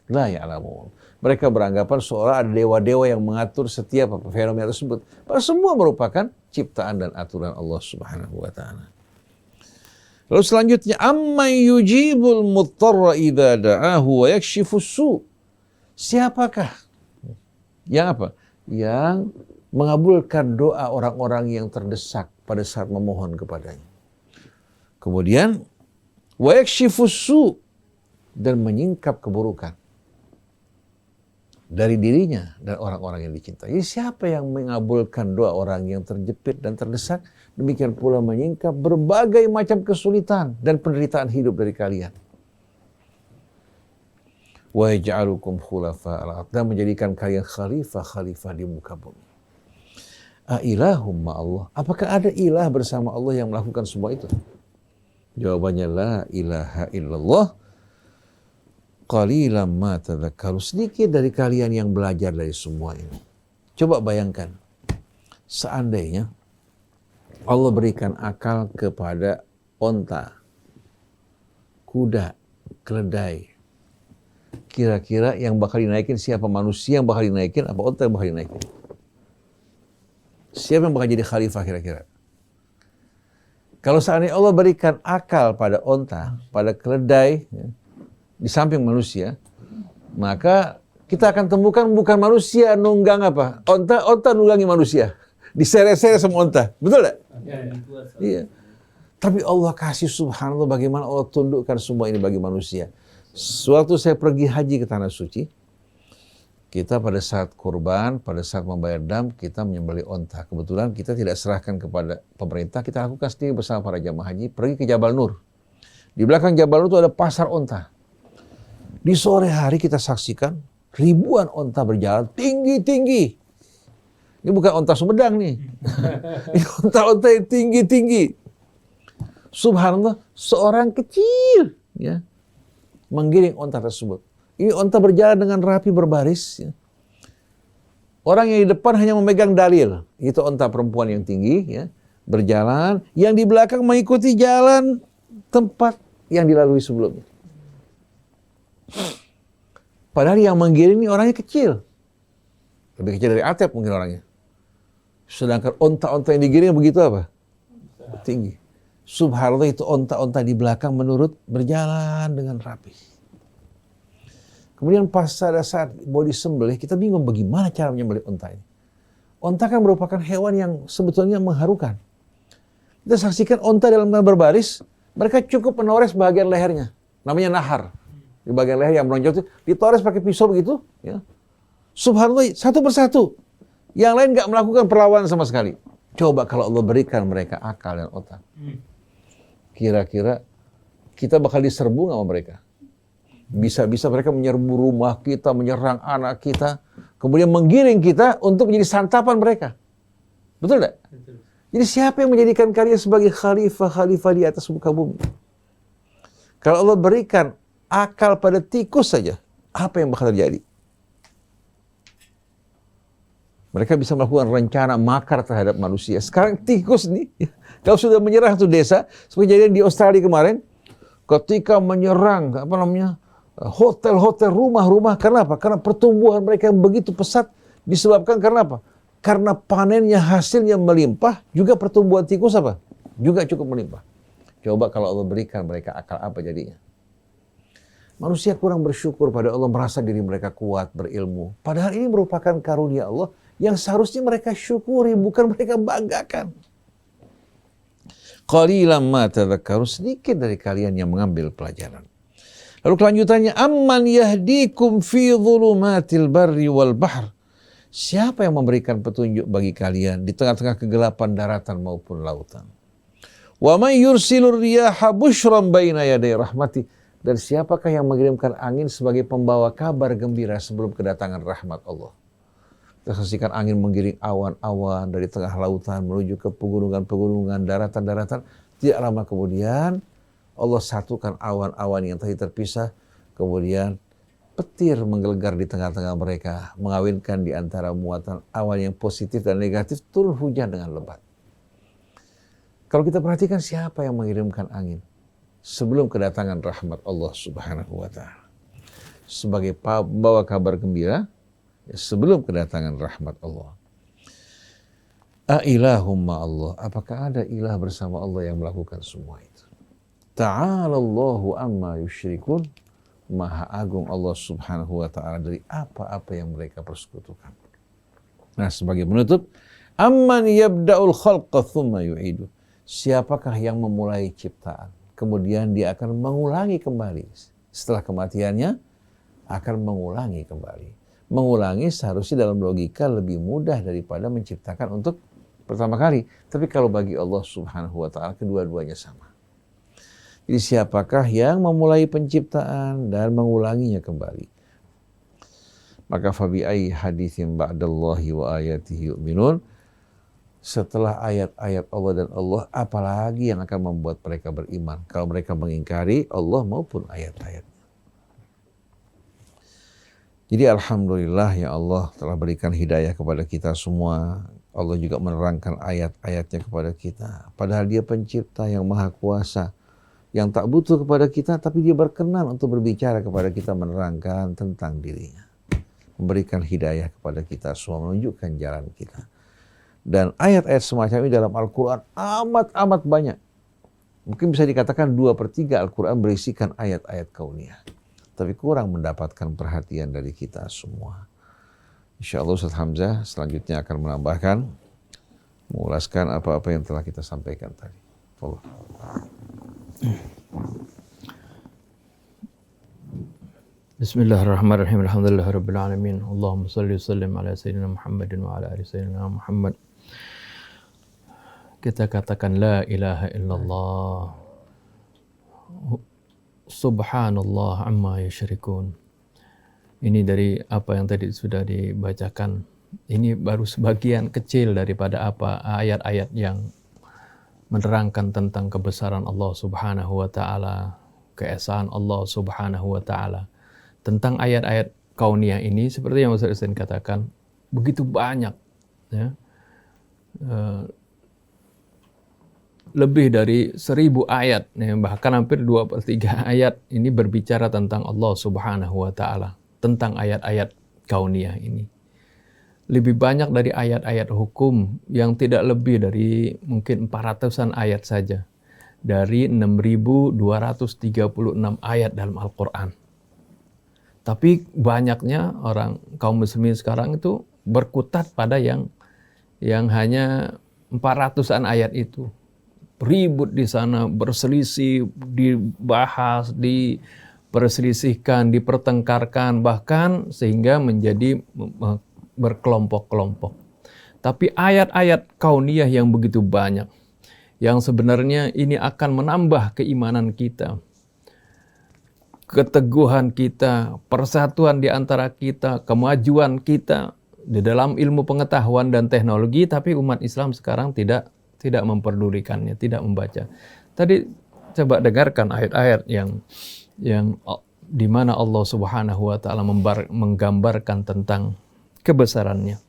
la ya'lamun. Mereka beranggapan seolah ada dewa-dewa yang mengatur setiap fenomena tersebut. Padahal semua merupakan ciptaan dan aturan Allah subhanahu wa ta'ala. Lalu selanjutnya, amman yujibul muttarra idza da'ahu wa yakshifus su'. Siapakah yang apa? Yang mengabulkan doa orang-orang yang terdesak pada saat memohon kepadanya. Kemudian wa yakshifus su', dan menyingkap keburukan. dari dirinya dan orang-orang yang dicintai. Jadi siapa yang mengabulkan doa orang yang terjepit dan terdesak, demikian pula menyingkap berbagai macam kesulitan dan penderitaan hidup dari kalian. Wa yaj'alukum khulafa'al ardh, dan menjadikan kalian khalifah-khalifah di muka bumi. Ailahum ma'allah, apakah ada ilah bersama Allah yang melakukan semua itu? Jawabannya la ilaha illallah. Qalilan ma tadhakkarun, sedikit dari kalian yang belajar dari semua ini. Coba bayangkan, seandainya Allah berikan akal kepada onta, kuda, keledai, kira-kira yang bakal dinaikin siapa? Manusia yang bakal dinaikin apa onta yang bakal dinaikin? Siapa yang bakal jadi khalifah kira-kira? Kalau seandainya Allah berikan akal pada onta, pada keledai, ya, di samping manusia, maka kita akan temukan bukan manusia nunggang apa? Onta nunggangi manusia. Diseret-seret sama onta. Betul tak? Iya. Tapi Allah kasih, subhanallah, bagaimana Allah tundukkan semua ini bagi manusia. Sewaktu saya pergi haji ke Tanah Suci, kita pada saat kurban, pada saat membayar dam, kita menyembelih onta. Kebetulan kita tidak serahkan kepada pemerintah, kita lakukan sendiri bersama para jamaah haji, pergi ke Jabal Nur. Di belakang Jabal Nur itu ada pasar onta. Di sore hari kita saksikan ribuan onta berjalan tinggi-tinggi. Ini bukan onta Sumedang nih. Ini onta-onta yang tinggi-tinggi. Subhanallah, seorang kecil ya menggiring onta tersebut. Ini onta berjalan dengan rapi berbaris. Ya. Orang yang di depan hanya memegang dalil. Itu onta perempuan yang tinggi ya, berjalan. Yang di belakang mengikuti jalan tempat yang dilalui sebelumnya. Padahal yang menggiring ini orangnya kecil. Lebih kecil dari Atep mungkin orangnya. Sedangkan onta-onta yang digiring begitu apa? Tinggi. Subhanallah, itu onta-onta di belakang menurut berjalan dengan rapi. Kemudian pas pada saat mau disembelih, kita bingung bagaimana cara menyembelih onta ini. Onta kan merupakan hewan yang sebetulnya mengharukan. Kita saksikan onta dalam berbaris, mereka cukup menores bagian lehernya. Namanya nahar. Di bagian leher yang menonjol itu ditores pakai pisau begitu, ya. Subhanallah, satu persatu. Yang lain nggak melakukan perlawanan sama sekali. Coba kalau Allah berikan mereka akal dan otak. Kira-kira kita bakal diserbu nggak sama mereka? Bisa-bisa mereka menyerbu rumah kita, menyerang anak kita, kemudian menggiring kita untuk menjadi santapan mereka. Betul nggak? Jadi siapa yang menjadikan kalian sebagai khalifah-khalifah di atas muka bumi? Kalau Allah berikan akal pada tikus saja, apa yang bakal terjadi? Mereka bisa melakukan rencana makar terhadap manusia. Sekarang tikus nih, kalau sudah menyerang tuh desa, seperti kejadian di Australia kemarin, ketika menyerang hotel-hotel, rumah-rumah, karena apa? Karena pertumbuhan mereka yang begitu pesat disebabkan karena apa? Karena panennya, hasilnya melimpah, juga pertumbuhan tikus apa? Juga cukup melimpah. Coba kalau Allah berikan mereka akal, apa jadinya? Manusia kurang bersyukur pada Allah, merasa diri mereka kuat, berilmu. Padahal ini merupakan karunia Allah yang seharusnya mereka syukuri, bukan mereka banggakan. Qalilan ma tadhakkarun, sedikit dari kalian yang mengambil pelajaran. Lalu kelanjutannya, amman yahdikum fi dhulumatil barri wal bahr. Siapa yang memberikan petunjuk bagi kalian di tengah-tengah kegelapan daratan maupun lautan? Wa may yursilur riyaha busyran baina yaday rahmati. Dan siapakah yang mengirimkan angin sebagai pembawa kabar gembira sebelum kedatangan rahmat Allah? Kita saksikan angin menggiring awan-awan dari tengah lautan menuju ke pegunungan-pegunungan, daratan-daratan. Tidak lama kemudian Allah satukan awan-awan yang tadi terpisah. Kemudian petir menggelegar di tengah-tengah mereka, mengawinkan di antara muatan awan yang positif dan negatif, turun hujan dengan lebat. Kalau kita perhatikan, siapa yang mengirimkan angin sebelum kedatangan rahmat Allah Subhanahu wa ta'ala? Sebagai pembawa kabar gembira sebelum kedatangan rahmat Allah. Ailahum ma'allah, apakah ada ilah bersama Allah yang melakukan semua itu? Ta'alallahu amma yusyrikun, maha agung Allah Subhanahu wa ta'ala dari apa-apa yang mereka persekutukan. Nah, sebagai penutup, amman yabda'ul khalqa thumma yu'idu. Siapakah yang memulai ciptaan, kemudian dia akan mengulangi kembali. Setelah kematiannya, akan mengulangi kembali. Mengulangi seharusnya dalam logika lebih mudah daripada menciptakan untuk pertama kali. Tapi kalau bagi Allah Subhanahu wa taala kedua-duanya sama. Jadi siapakah yang memulai penciptaan dan mengulanginya kembali? Maka fabi ayyi haditsin ba'dallahi wa ayatihi yu'minun. Setelah ayat-ayat Allah dan Allah, apalagi yang akan membuat mereka beriman kalau mereka mengingkari Allah maupun ayat-ayatnya. Jadi alhamdulillah ya Allah telah berikan hidayah kepada kita semua. Allah juga menerangkan ayat-ayatnya kepada kita. Padahal Dia pencipta yang maha kuasa, yang tak butuh kepada kita, tapi Dia berkenan untuk berbicara kepada kita, menerangkan tentang dirinya. Memberikan hidayah kepada kita semua, menunjukkan jalan kita. Dan ayat-ayat semacam ini dalam Al-Quran amat banyak. Mungkin bisa dikatakan 2/3 Al-Quran berisikan ayat-ayat kauniyah. Tapi kurang mendapatkan perhatian dari kita semua. InsyaAllah Ustaz Hamzah selanjutnya akan menambahkan, mengulaskan apa-apa yang telah kita sampaikan tadi. Allah. Bismillahirrahmanirrahim. Alhamdulillahirabbil alamin. Allahumma shalli wa sallim ala sayyidina Muhammadin wa ala ali sayyidina Muhammad. Kita katakan la ilaha illallah. Subhanallah amma yusyrikun. Ini dari apa yang tadi sudah dibacakan. Ini baru sebagian kecil daripada apa ayat-ayat yang menerangkan tentang kebesaran Allah Subhanahu wa taala, keesaan Allah Subhanahu wa taala. Tentang ayat-ayat kauniyah ini seperti yang Ustaz Hussein katakan, begitu banyak ya. Lebih dari 1000 ayat, ya, bahkan hampir 2/3 ayat ini berbicara tentang Allah Subhanahu wa taala, tentang ayat-ayat kauniyah ini. Lebih banyak dari ayat-ayat hukum yang tidak lebih dari mungkin 400-an ayat saja dari 6.236 ayat dalam Al-Qur'an. Tapi banyaknya orang kaum muslimin sekarang itu berkutat pada yang hanya 400-an ayat itu. Ribut di sana, berselisih, dibahas, diperselisihkan, dipertengkarkan, bahkan sehingga menjadi berkelompok-kelompok. Tapi ayat-ayat kauniyah yang begitu banyak, yang sebenarnya ini akan menambah keimanan kita, keteguhan kita, persatuan di antara kita, kemajuan kita di dalam ilmu pengetahuan dan teknologi, tapi umat Islam sekarang tidak memperdulikannya, tidak membaca. Tadi coba dengarkan ayat-ayat yang di mana Allah Subhanahu wa taala menggambarkan tentang kebesarannya,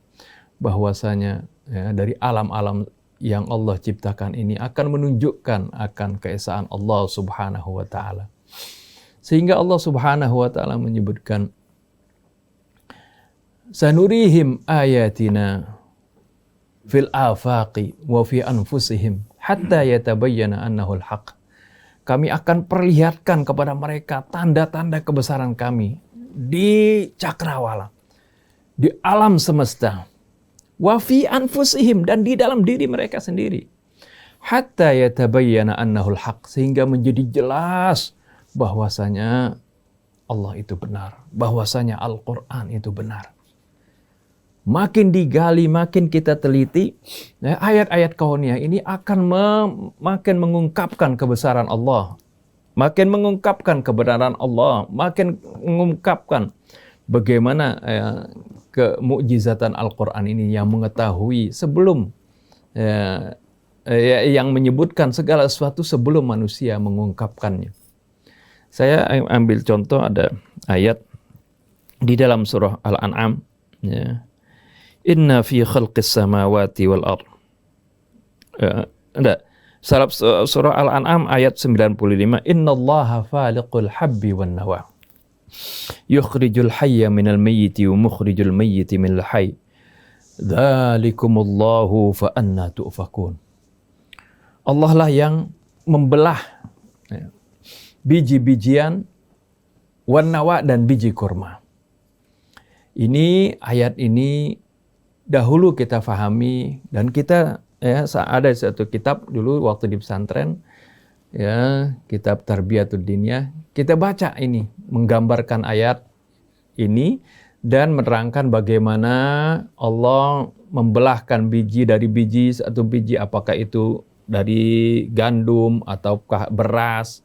bahwasanya ya, dari alam-alam yang Allah ciptakan ini akan menunjukkan akan keesaan Allah Subhanahu wa taala. Sehingga Allah Subhanahu wa taala menyebutkan, sanurihim ayatina fil afaqi wa fi anfusihim hatta yatabayyana annahu al-haq. Kami akan perlihatkan kepada mereka tanda-tanda kebesaran kami di cakrawala, di alam semesta, wa fi anfusihim, dan di dalam diri mereka sendiri, hatta yatabayyana annahu al-haq, sehingga menjadi jelas bahwasanya Allah itu benar, bahwasanya Al-Qur'an itu benar. Makin digali, makin kita teliti, ya, ayat-ayat kauniyah ini akan makin mengungkapkan kebesaran Allah, makin mengungkapkan kebenaran Allah, makin mengungkapkan bagaimana kemukjizatan Al-Quran ini yang mengetahui sebelum, yang menyebutkan segala sesuatu sebelum manusia mengungkapkannya. Saya ambil contoh, ada ayat di dalam surah Al-An'am, ya. Inna fi khalqis samawati wal ard. Surah Al-An'am ayat 95. Innallaha faliqul habbi wan nawa. Yukhrijul hayya minal mayyiti wa mukhrijul mayyiti minal hayy. Dzalikumullahu fa anna tu'fakun. Allah lah yang membelah biji-bijian wan nawa dan biji kurma. Ini ayat ini dahulu kita fahami, dan kita ada satu kitab dulu waktu di pesantren, ya, kitab Tarbiyatud Diniyah, kita baca ini menggambarkan ayat ini dan menerangkan bagaimana Allah membelahkan biji dari biji, satu biji apakah itu dari gandum ataukah beras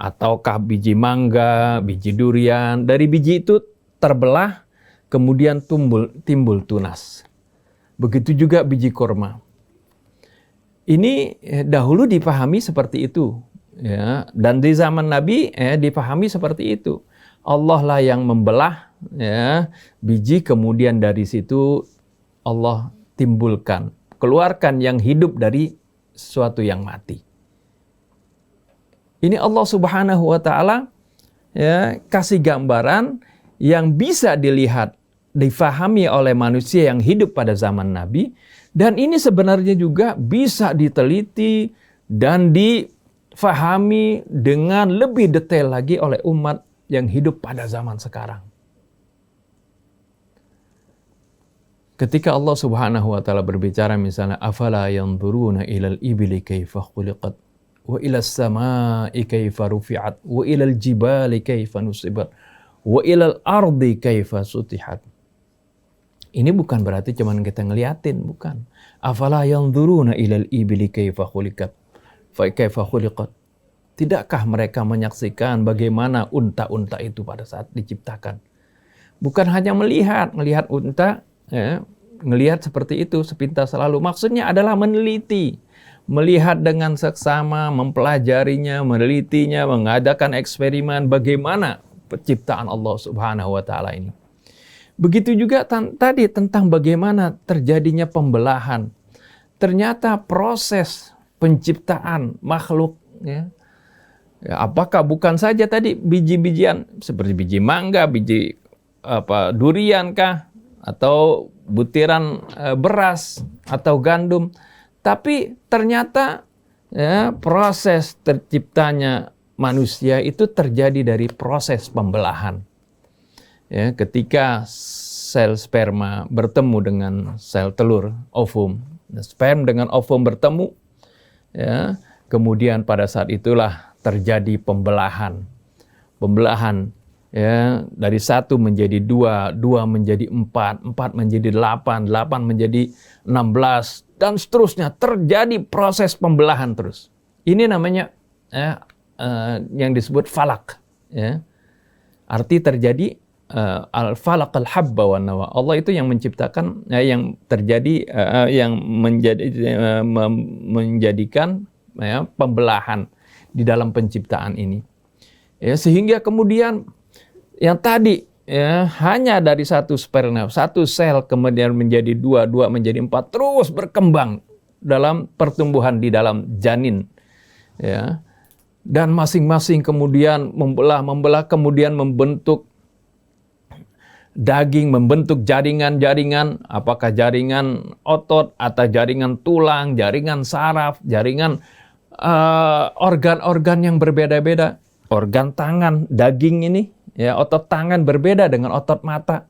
ataukah biji mangga, biji durian. Dari biji itu terbelah kemudian timbul tunas. Begitu juga biji kurma. Ini dahulu dipahami seperti itu, ya. Dan di zaman Nabi dipahami seperti itu. Allah lah yang membelah, ya, biji, kemudian dari situ Allah timbulkan, keluarkan yang hidup dari sesuatu yang mati. Ini Allah Subhanahu wa Ta'ala, ya, kasih gambaran yang bisa dilihat, difahami oleh manusia yang hidup pada zaman Nabi, dan ini sebenarnya juga bisa diteliti dan difahami dengan lebih detail lagi oleh umat yang hidup pada zaman sekarang. Ketika Allah Subhanahu wa Ta'ala berbicara misalnya, afala yanzuruna ilal ibili kaifa khuliqat wa ilas samai kaifa rufi'at wa ilal jibali kaifa nusibat wa ilal ardi kaifa sutihat. Ini bukan berarti cuman kita ngeliatin, bukan. Afala yanzuruna ilal ibili kaifa khuliqat fa kaifa khuliqat. Tidakkah mereka menyaksikan bagaimana unta-unta itu pada saat diciptakan? Bukan hanya melihat unta, ya, ngelihat seperti itu sepintas lalu. Maksudnya adalah meneliti, melihat dengan seksama, mempelajarinya, menelitinya, mengadakan eksperimen bagaimana penciptaan Allah Subhanahu wa Ta'ala ini. Begitu juga tadi tentang bagaimana terjadinya pembelahan. Ternyata proses penciptaan makhluk, ya, apakah bukan saja tadi biji-bijian seperti biji mangga, biji durian kah, atau butiran beras atau gandum, tapi ternyata, ya, proses terciptanya manusia itu terjadi dari proses pembelahan. Ya, ketika sel sperma bertemu dengan sel telur, ovum, sperm dengan ovum bertemu, ya, kemudian pada saat itulah terjadi pembelahan, ya, dari 1 menjadi 2, 2 menjadi 4, 4 menjadi 8, 8 menjadi 16, dan seterusnya. Terjadi proses pembelahan terus. Ini namanya, ya, yang disebut falak, ya. Arti terjadi al-falaq al-habba wan nawa. Allah itu yang menciptakan, yang terjadi, yang menjadikan, ya, pembelahan di dalam penciptaan ini. Ya, sehingga kemudian yang tadi, ya, hanya dari satu sperma, satu sel kemudian menjadi 2, 2 menjadi 4, terus berkembang dalam pertumbuhan di dalam janin, ya. Dan masing-masing kemudian membelah, kemudian membentuk daging, membentuk jaringan-jaringan, apakah jaringan otot atau jaringan tulang, jaringan saraf, jaringan organ-organ yang berbeda-beda. Organ tangan, daging ini, ya, otot tangan berbeda dengan otot mata.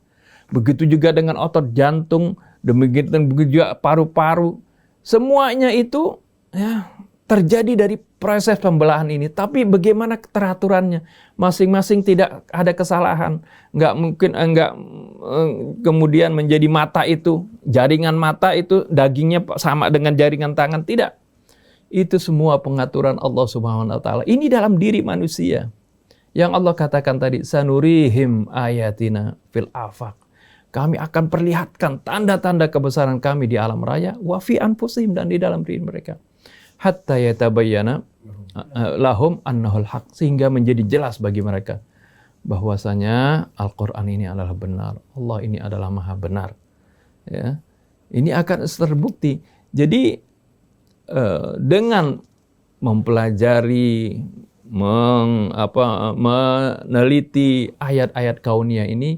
Begitu juga dengan otot jantung, demikian juga paru-paru. Semuanya itu, ya, terjadi dari proses pembelahan ini. Tapi bagaimana teraturannya? Masing-masing tidak ada kesalahan. Nggak mungkin kemudian menjadi mata itu, jaringan mata itu dagingnya sama dengan jaringan tangan. Tidak. Itu semua pengaturan Allah Subhanahu wa Ta'ala. Ini dalam diri manusia. Yang Allah katakan tadi, sanurihim ayatina fil afaq. Kami akan perlihatkan tanda-tanda kebesaran kami di alam raya, wa fi anfusihim, dan di dalam diri mereka. Hatta yatabayyana lahum annahul haq, sehingga menjadi jelas bagi mereka bahwasanya Al-Qur'an ini adalah benar. Allah ini adalah maha benar. Ya. Ini akan terbukti. Jadi dengan mempelajari, meneliti ayat-ayat kauniyah ini,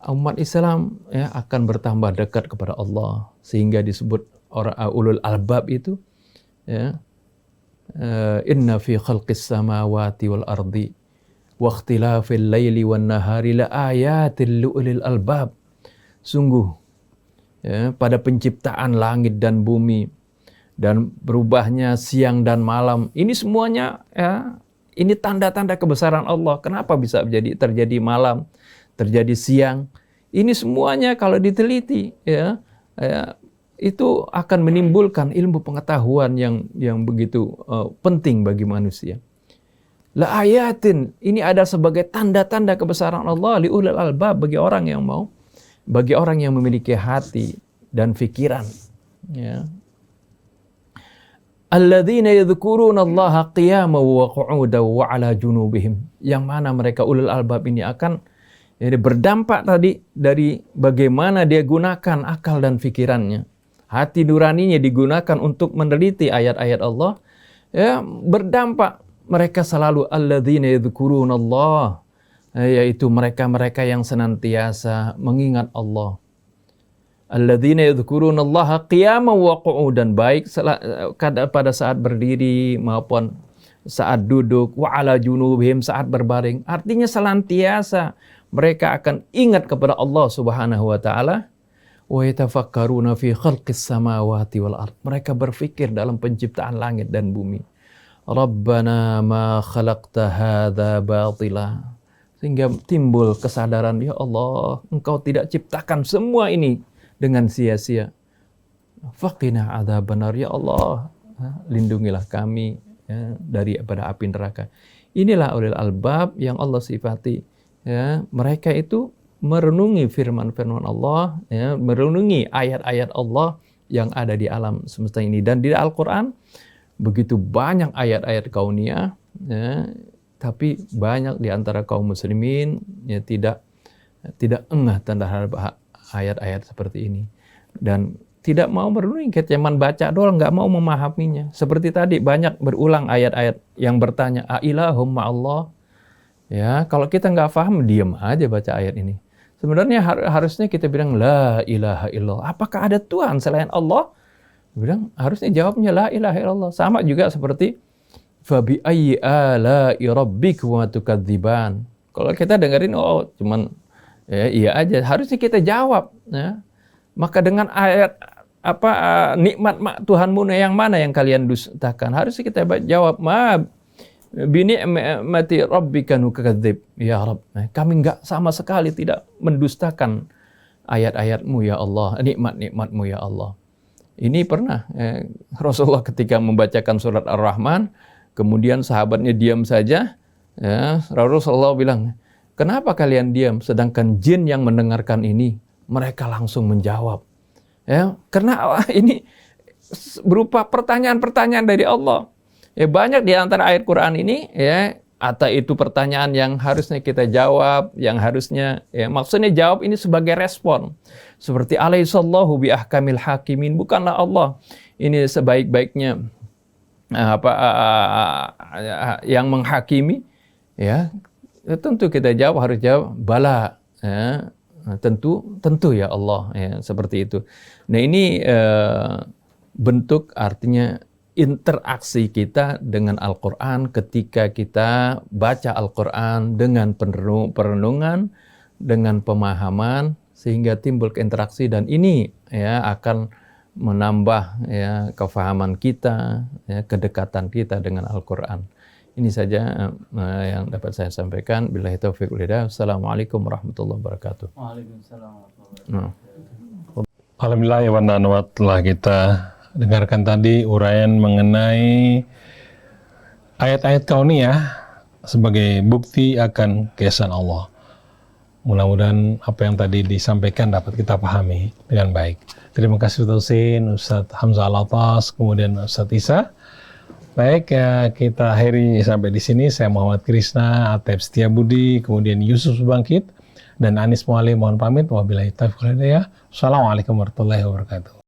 umat Islam, ya, akan bertambah dekat kepada Allah, sehingga disebut orang ulul albab itu, ya, inna fi khalqis samawati wal ardi wa ikhtilafil laili wan nahari la ayatil liulil albab. Sungguh, ya, pada penciptaan langit dan bumi dan berubahnya siang dan malam, ini semuanya, ya, ini tanda-tanda kebesaran Allah. Kenapa bisa terjadi malam, terjadi siang? Ini semuanya kalau diteliti ya, itu akan menimbulkan ilmu pengetahuan yang begitu penting bagi manusia. La ayatin, ini ada sebagai tanda-tanda kebesaran Allah li ulil albab, bagi orang yang mau, bagi orang yang memiliki hati dan pikiran. Ya. Alladzina yadhkuruna Allaha qiyaman wa qu'udan wa 'ala junubihim. Yang mana mereka ulul albab ini akan berdampak tadi dari bagaimana dia gunakan akal dan pikirannya. Hati nuraninya digunakan untuk meneliti ayat-ayat Allah. Ya, berdampak mereka selalu alladzina yadhkuruna Allah, yaitu mereka-mereka yang senantiasa mengingat Allah. Alladzina yadhkuruna Allaha qiyaman wa qu'udan, baik pada saat berdiri maupun saat duduk, wa 'ala junubihim, saat berbaring. Artinya senantiasa mereka akan ingat kepada Allah Subhanahu wa taala. Wa yatafakkaruna fi khalqis samawati wal ard. Mereka berfikir dalam penciptaan langit dan bumi. Rabbana ma khalaqta hadza batila. Sehingga timbul kesadaran, ya Allah, Engkau tidak ciptakan semua ini dengan sia-sia. Faqina adzabannar, ya Allah, lindungilah kami daripada api neraka. Inilah ulil albab yang Allah sifati. Ya, mereka itu merenungi firman-firman Allah, ya, merenungi ayat-ayat Allah yang ada di alam semesta ini. Dan di Al-Quran begitu banyak ayat-ayat kauniyah, ya, tapi banyak di antara kaum muslimin ya tidak engah terhadap ayat-ayat seperti ini, dan tidak mau merenungi, cuman baca doang, nggak mau memahaminya. Seperti tadi banyak berulang ayat-ayat yang bertanya, ailahum ma'allah. Ya, kalau kita nggak paham, diam aja baca ayat ini. Sebenarnya harusnya kita bilang la ilaha illallah. Apakah ada Tuhan selain Allah? Bilang harusnya jawabnya la ilaha illallah. Sama juga seperti fabi ayyi ala'i rabbikuma tukadziban. Kalau kita dengerin cuman ya, iya aja, harusnya kita jawab, ya. Maka dengan ayat nikmat Tuhanmu yang mana yang kalian dustakan? Harusnya kita jawab, ma bini'mati rabbika nukadzib, ya Rabb. Kami enggak sama sekali tidak mendustakan ayat-ayat-Mu ya Allah, nikmat-nikmat-Mu ya Allah. Ini pernah Rasulullah ketika membacakan surat Ar-Rahman, kemudian sahabatnya diam saja, ya, Rasulullah bilang, kenapa kalian diam? Sedangkan jin yang mendengarkan ini, mereka langsung menjawab. Ya, karena ini berupa pertanyaan-pertanyaan dari Allah. Ya, banyak di antara ayat Quran ini, ya, atau itu pertanyaan yang harusnya kita jawab, yang harusnya, ya, maksudnya jawab ini sebagai respon. Seperti alaihissallahu bi ahkamil hakimin, bukanlah Allah ini sebaik-baiknya yang menghakimi, ya. Tentu kita jawab, harus jawab bala, ya, tentu ya Allah, ya, seperti itu. Nah, ini bentuk artinya interaksi kita dengan Al-Quran ketika kita baca Al-Quran dengan perenungan, dengan pemahaman, sehingga timbul interaksi, dan ini ya akan menambah ya kefahaman kita, ya, kedekatan kita dengan Al-Quran. Ini saja yang dapat saya sampaikan. Billahi taufiq wal hidayah. Assalamualaikum warahmatullahi wabarakatuh. Waalaikumsalam warahmatullahi wabarakatuh. Alhamdulillah ya wa telah kita dengarkan tadi uraian mengenai ayat-ayat kauniyah sebagai bukti akan keesaan Allah. Mudah-mudahan apa yang tadi disampaikan dapat kita pahami dengan baik. Terima kasih Ustaz Husein, Ustaz Hamzah Al-Atas, kemudian Ustaz Isa. Baik, ya, kita akhiri sampai di sini. Saya Muhammad Krisna, Atep Setiabudi, kemudian Yusuf Bangkit, dan Anis Mualim mohon pamit. Wabillahi taufiq wal hidayah. Assalamualaikum warahmatullahi wabarakatuh.